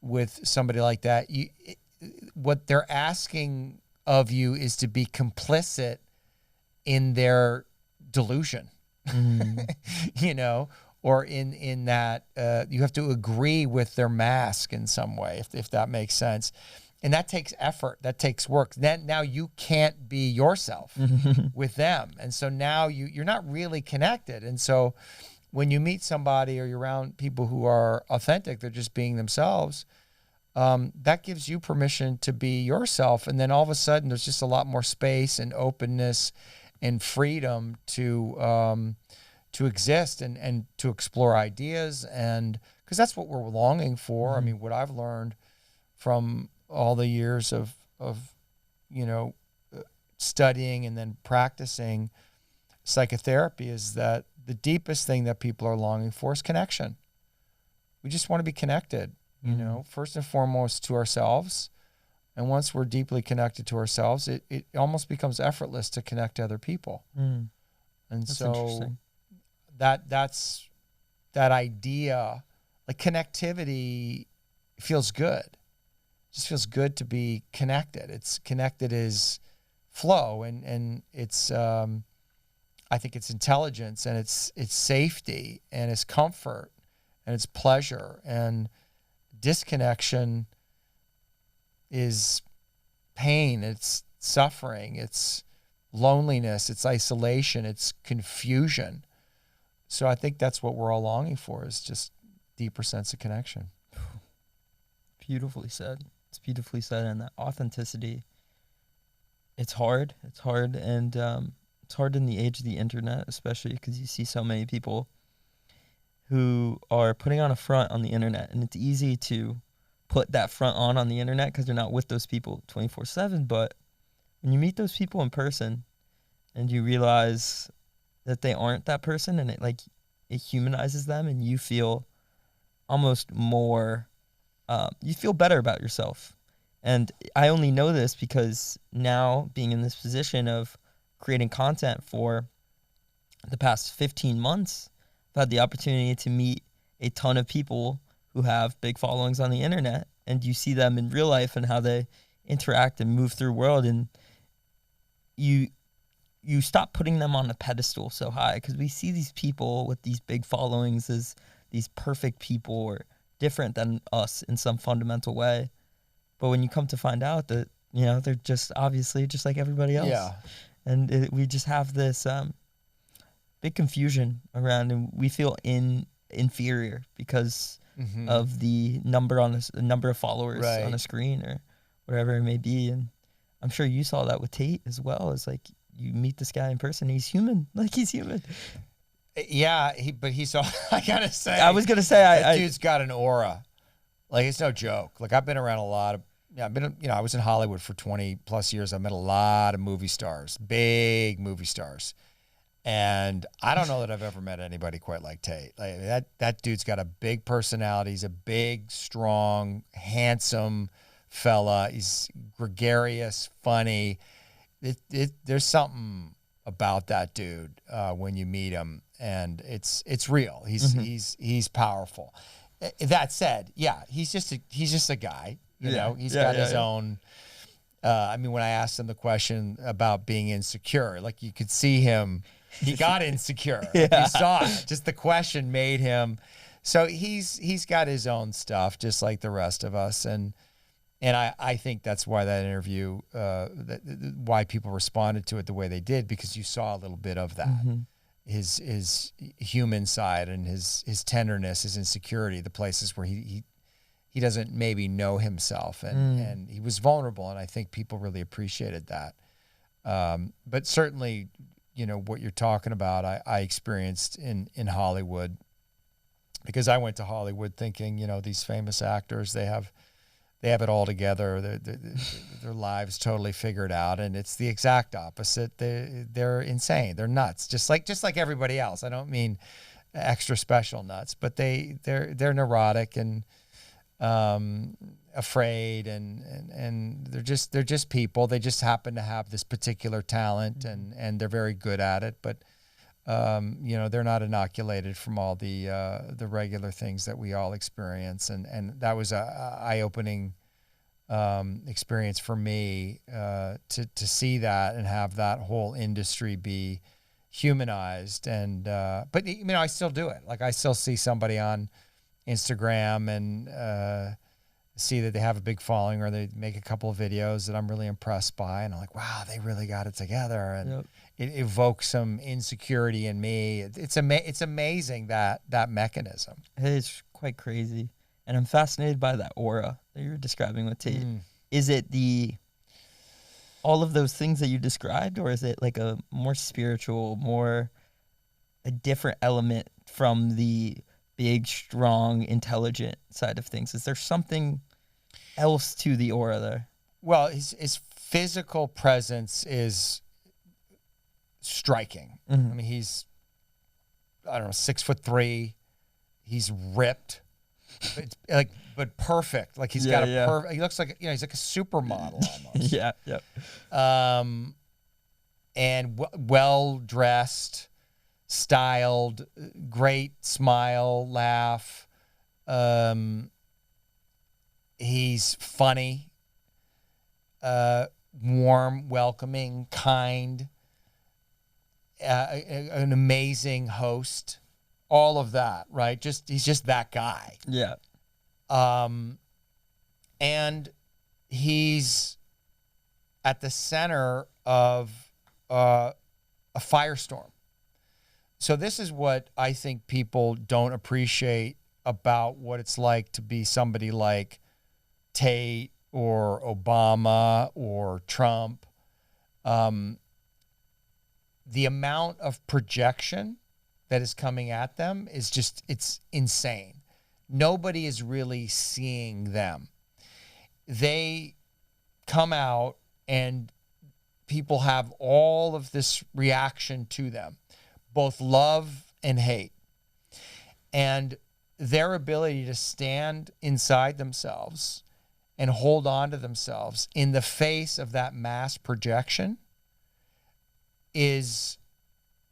with somebody like that, what they're asking of you is to be complicit in their delusion, or in that you have to agree with their mask in some way, if that makes sense. And that takes effort. That takes work. Then now you can't be yourself with them. And so now you're not really connected. And so when you meet somebody or you're around people who are authentic, they're just being themselves, that gives you permission to be yourself. And then all of a sudden there's just a lot more space and openness and freedom to exist and to explore ideas. And because that's what we're longing for. I mean, what I've learned from all the years of studying and then practicing psychotherapy is that the deepest thing that people are longing for is connection. We just want to be connected, first and foremost to ourselves. And once we're deeply connected to ourselves, it almost becomes effortless to connect to other people. And that's so that's that idea, like connectivity feels good. It just feels good to be connected. It's connected is flow, and it's I think it's intelligence, and it's safety, and it's comfort, and it's pleasure. And disconnection is pain, it's suffering, it's loneliness, it's isolation, it's confusion. So I think that's what we're all longing for, is just deeper sense of connection. Beautifully said. It's beautifully said. And that authenticity, it's hard. It's hard. And it's hard in the age of the internet, especially because you see so many people who are putting on a front on the internet. And it's easy to put that front on the internet because they're not with those people 24/7. But when you meet those people in person and you realize that they aren't that person, and it humanizes them, and you feel almost more, you feel better about yourself. And I only know this because now, being in this position of creating content for the past 15 months, I've had the opportunity to meet a ton of people who have big followings on the internet, and you see them in real life and how they interact and move through the world, and you stop putting them on a pedestal so high, because we see these people with these big followings as these perfect people or different than us in some fundamental way. But when you come to find out that, they're just obviously just like everybody else. Yeah. And we just have this big confusion around, and we feel inferior because of the number on the number of followers Right. on a screen or whatever it may be. And I'm sure you saw that with Tate as well. It's like you meet this guy in person, he's human. Like he's human. Yeah, but he's so, I gotta say, I was gonna say that dude's got an aura. Like it's no joke. Like I've been around a lot of, I was in Hollywood for 20 plus years. I met a lot of movie stars, big movie stars. And I don't know that I've ever met anybody quite like Tate. Like that dude's got a big personality. He's a big, strong, handsome fella. He's gregarious, funny. There's something about that dude when you meet him, and it's real. He's powerful. That said, yeah, he's just a guy. You know, he's got his own. I mean, when I asked him the question about being insecure, like you could see him. He got insecure. Like you saw it. Just the question made him. So he's got his own stuff, just like the rest of us. And I think that's why that interview, why people responded to it the way they did, because you saw a little bit of that. His human side and his tenderness, his insecurity, the places where he doesn't maybe know himself, and he was vulnerable, and I think people really appreciated that. But certainly, you know, what you're talking about, I experienced in Hollywood, because I went to Hollywood thinking, you know, these famous actors, they have it all together. Their lives totally figured out, and it's the exact opposite. They're insane. They're nuts, just like everybody else. I don't mean extra special nuts, but they're neurotic and afraid, and they're just people. They just happen to have this particular talent, and they're very good at it. But you know, they're not inoculated from all the regular things that we all experience, and that was a eye-opening experience for me to see that and have that whole industry be humanized. And but you know, I still do it. Like I still see somebody on Instagram and see that they have a big following, or they make a couple of videos that I'm really impressed by, and I'm like, wow, they really got it together, and it evokes some insecurity in me. It's amazing that mechanism. It's quite crazy, and I'm fascinated by that aura that you're describing with Tate. Is it all of those things that you described, or is it like a more spiritual, a different element from the big, strong, intelligent side of things? Is there something else to the aura there? Well, his physical presence is striking. I mean, he's, I don't know, 6'3". He's ripped, but perfect. Like he's got a perfect. He looks like, you know, he's like a supermodel almost. And well dressed, styled, great smile, laugh. He's funny, warm, welcoming, kind, an amazing host, all of that, right? He's just that guy. Yeah. And he's at the center of a firestorm. So this is what I think people don't appreciate about what it's like to be somebody like Tate or Obama or Trump. The amount of projection that is coming at them is just, it's insane. Nobody is really seeing them. They come out and people have all of this reaction to them, both love and hate. And their ability to stand inside themselves and hold on to themselves in the face of that mass projection is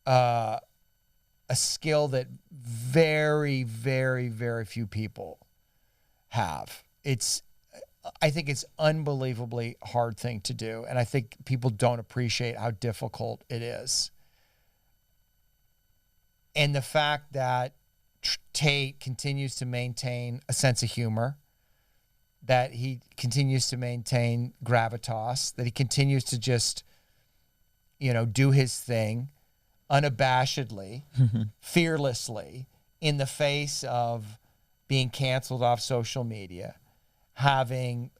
a skill that very, very, very few people have. I think it's unbelievably hard thing to do, and I think people don't appreciate how difficult it is. And the fact that Tate continues to maintain a sense of humor, that he continues to maintain gravitas, that he continues to just, you know, do his thing unabashedly, fearlessly, in the face of being canceled off social media, having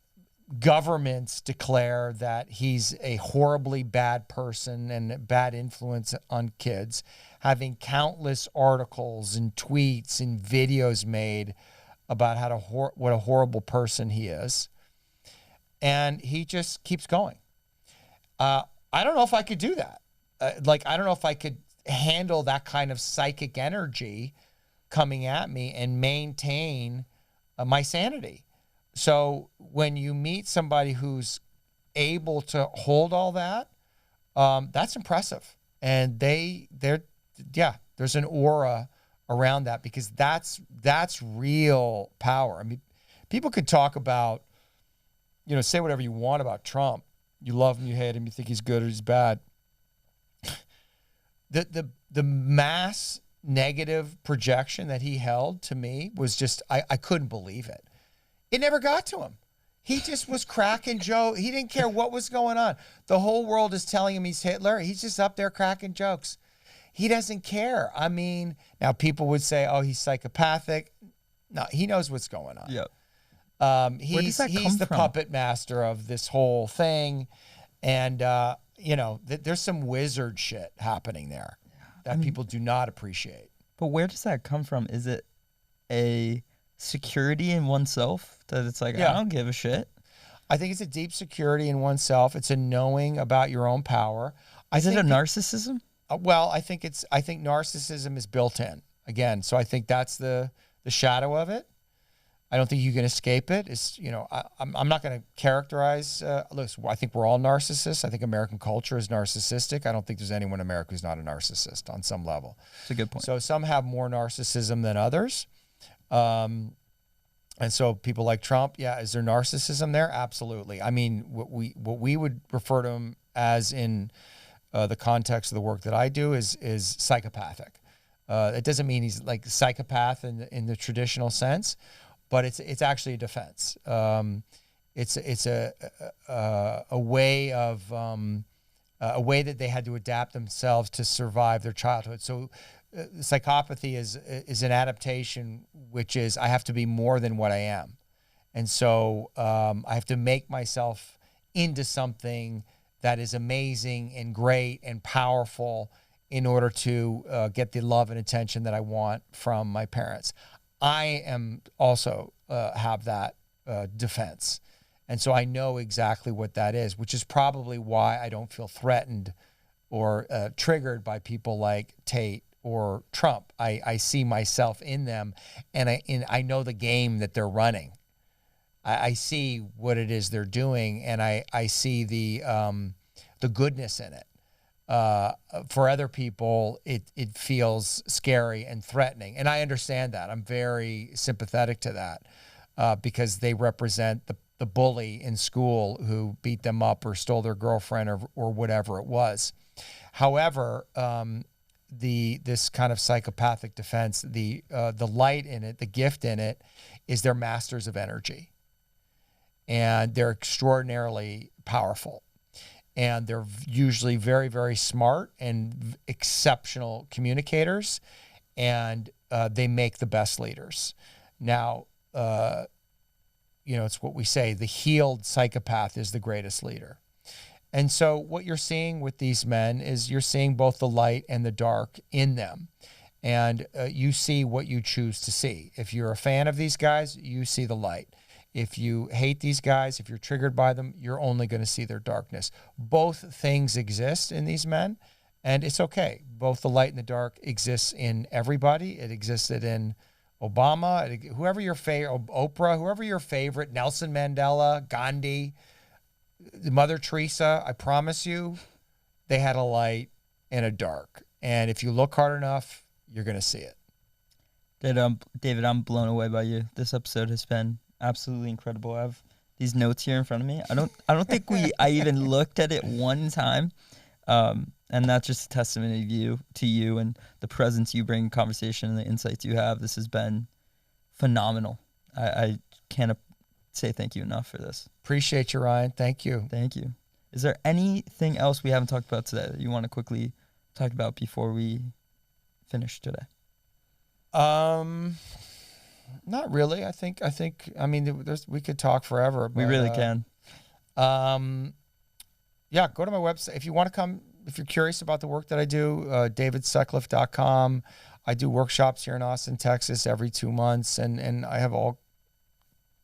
governments declare that he's a horribly bad person and a bad influence on kids, having countless articles and tweets and videos made about what a horrible person he is. And he just keeps going. I don't know if I could do that. I don't know if I could handle that kind of psychic energy coming at me and maintain my sanity. So when you meet somebody who's able to hold all that, that's impressive. And there's an aura around that, because that's real power. I mean, people could talk about, say whatever you want about Trump. You love him, you hate him, you think he's good or he's bad. The mass negative projection that he held to me was just, I couldn't believe it. It never got to him. He just was cracking jokes. He didn't care what was going on. The whole world is telling him he's Hitler. He's just up there cracking jokes. He doesn't care. I mean, now people would say, oh, he's psychopathic. No, he knows what's going on. Yep. He's the puppet master of this whole thing. And, there's some wizard shit happening there that people do not appreciate. But where does that come from? Is it a security in oneself that it's like, I don't give a shit? I think it's a deep security in oneself. It's a knowing about your own power. Is it a narcissism? Well, I think narcissism is built in again. So I think that's the shadow of it. I don't think you can escape it. It's, I'm not going to characterize, look, I think we're all narcissists. I think American culture is narcissistic. I don't think there's anyone in America who's not a narcissist on some level. That's a good point. So some have more narcissism than others. And so people like Trump, is there narcissism there? Absolutely. I mean, what we would refer to him as in the context of the work that I do is psychopathic. It doesn't mean he's like a psychopath in the traditional sense, but it's actually a defense. It's a way of a way that they had to adapt themselves to survive their childhood. So psychopathy is an adaptation, which is I have to be more than what I am, and so I have to make myself into something that is amazing and great and powerful in order to get the love and attention that I want from my parents. I am also have that defense. And so I know exactly what that is, which is probably why I don't feel threatened or triggered by people like Tate or Trump. I see myself in them, and I know the game that they're running. I see what it is they're doing, and I see the goodness in it. For other people, it feels scary and threatening. And I understand that. I'm very sympathetic to that because they represent the bully in school who beat them up or stole their girlfriend or whatever it was. However, this kind of psychopathic defense, the light in it, the gift in it, is they're masters of energy. And they're extraordinarily powerful. And they're usually very, very smart and exceptional communicators, and they make the best leaders. Now, it's what we say, the healed psychopath is the greatest leader. And so what you're seeing with these men is you're seeing both the light and the dark in them. And you see what you choose to see. If you're a fan of these guys, you see the light. If you hate these guys, if you're triggered by them, you're only going to see their darkness. Both things exist in these men, and it's okay. Both the light and the dark exists in everybody. It existed in Obama, whoever your favorite, Oprah, whoever your favorite, Nelson Mandela, Gandhi, Mother Teresa. I promise you, they had a light and a dark. And if you look hard enough, you're going to see it. David, I'm blown away by you. This episode has been absolutely incredible. I have these notes here in front of me. I don't think I even looked at it one time. And that's just a testament to you and the presence you bring in conversation and the insights you have. This has been phenomenal. I can't say thank you enough for this. Appreciate you, Ryan. Thank you. Thank you. Is there anything else we haven't talked about today that you want to quickly talk about before we finish today? Not really. I mean, we could talk forever. We but, really can. Yeah, go to my website if you want to come. If you're curious about the work that I do, davidsutcliffe.com. I do workshops here in Austin, Texas, every 2 months, and I have all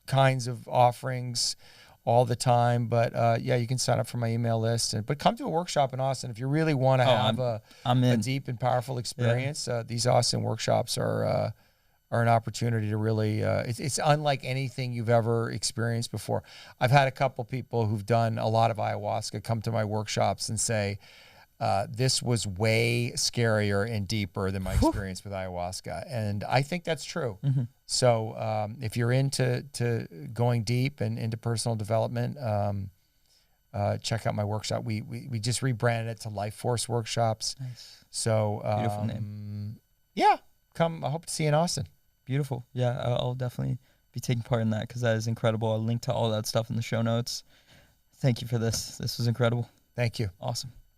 kinds of offerings all the time. But yeah, you can sign up for my email list. But come to a workshop in Austin if you really want to have a deep and powerful experience. Yeah. These Austin workshops are an opportunity to really. It's unlike anything you've ever experienced before. I've had a couple people who've done a lot of ayahuasca come to my workshops and say, this was way scarier and deeper than my experience with ayahuasca. And I think that's true. Mm-hmm. So if you're into going deep and into personal development, check out my workshop. We just rebranded it to Life Force Workshops. Nice. So beautiful name. Yeah, come. I hope to see you in Austin. Beautiful. Yeah, I'll definitely be taking part in that because that is incredible. I'll link to all that stuff in the show notes. Thank you for this. This was incredible. Thank you. Awesome.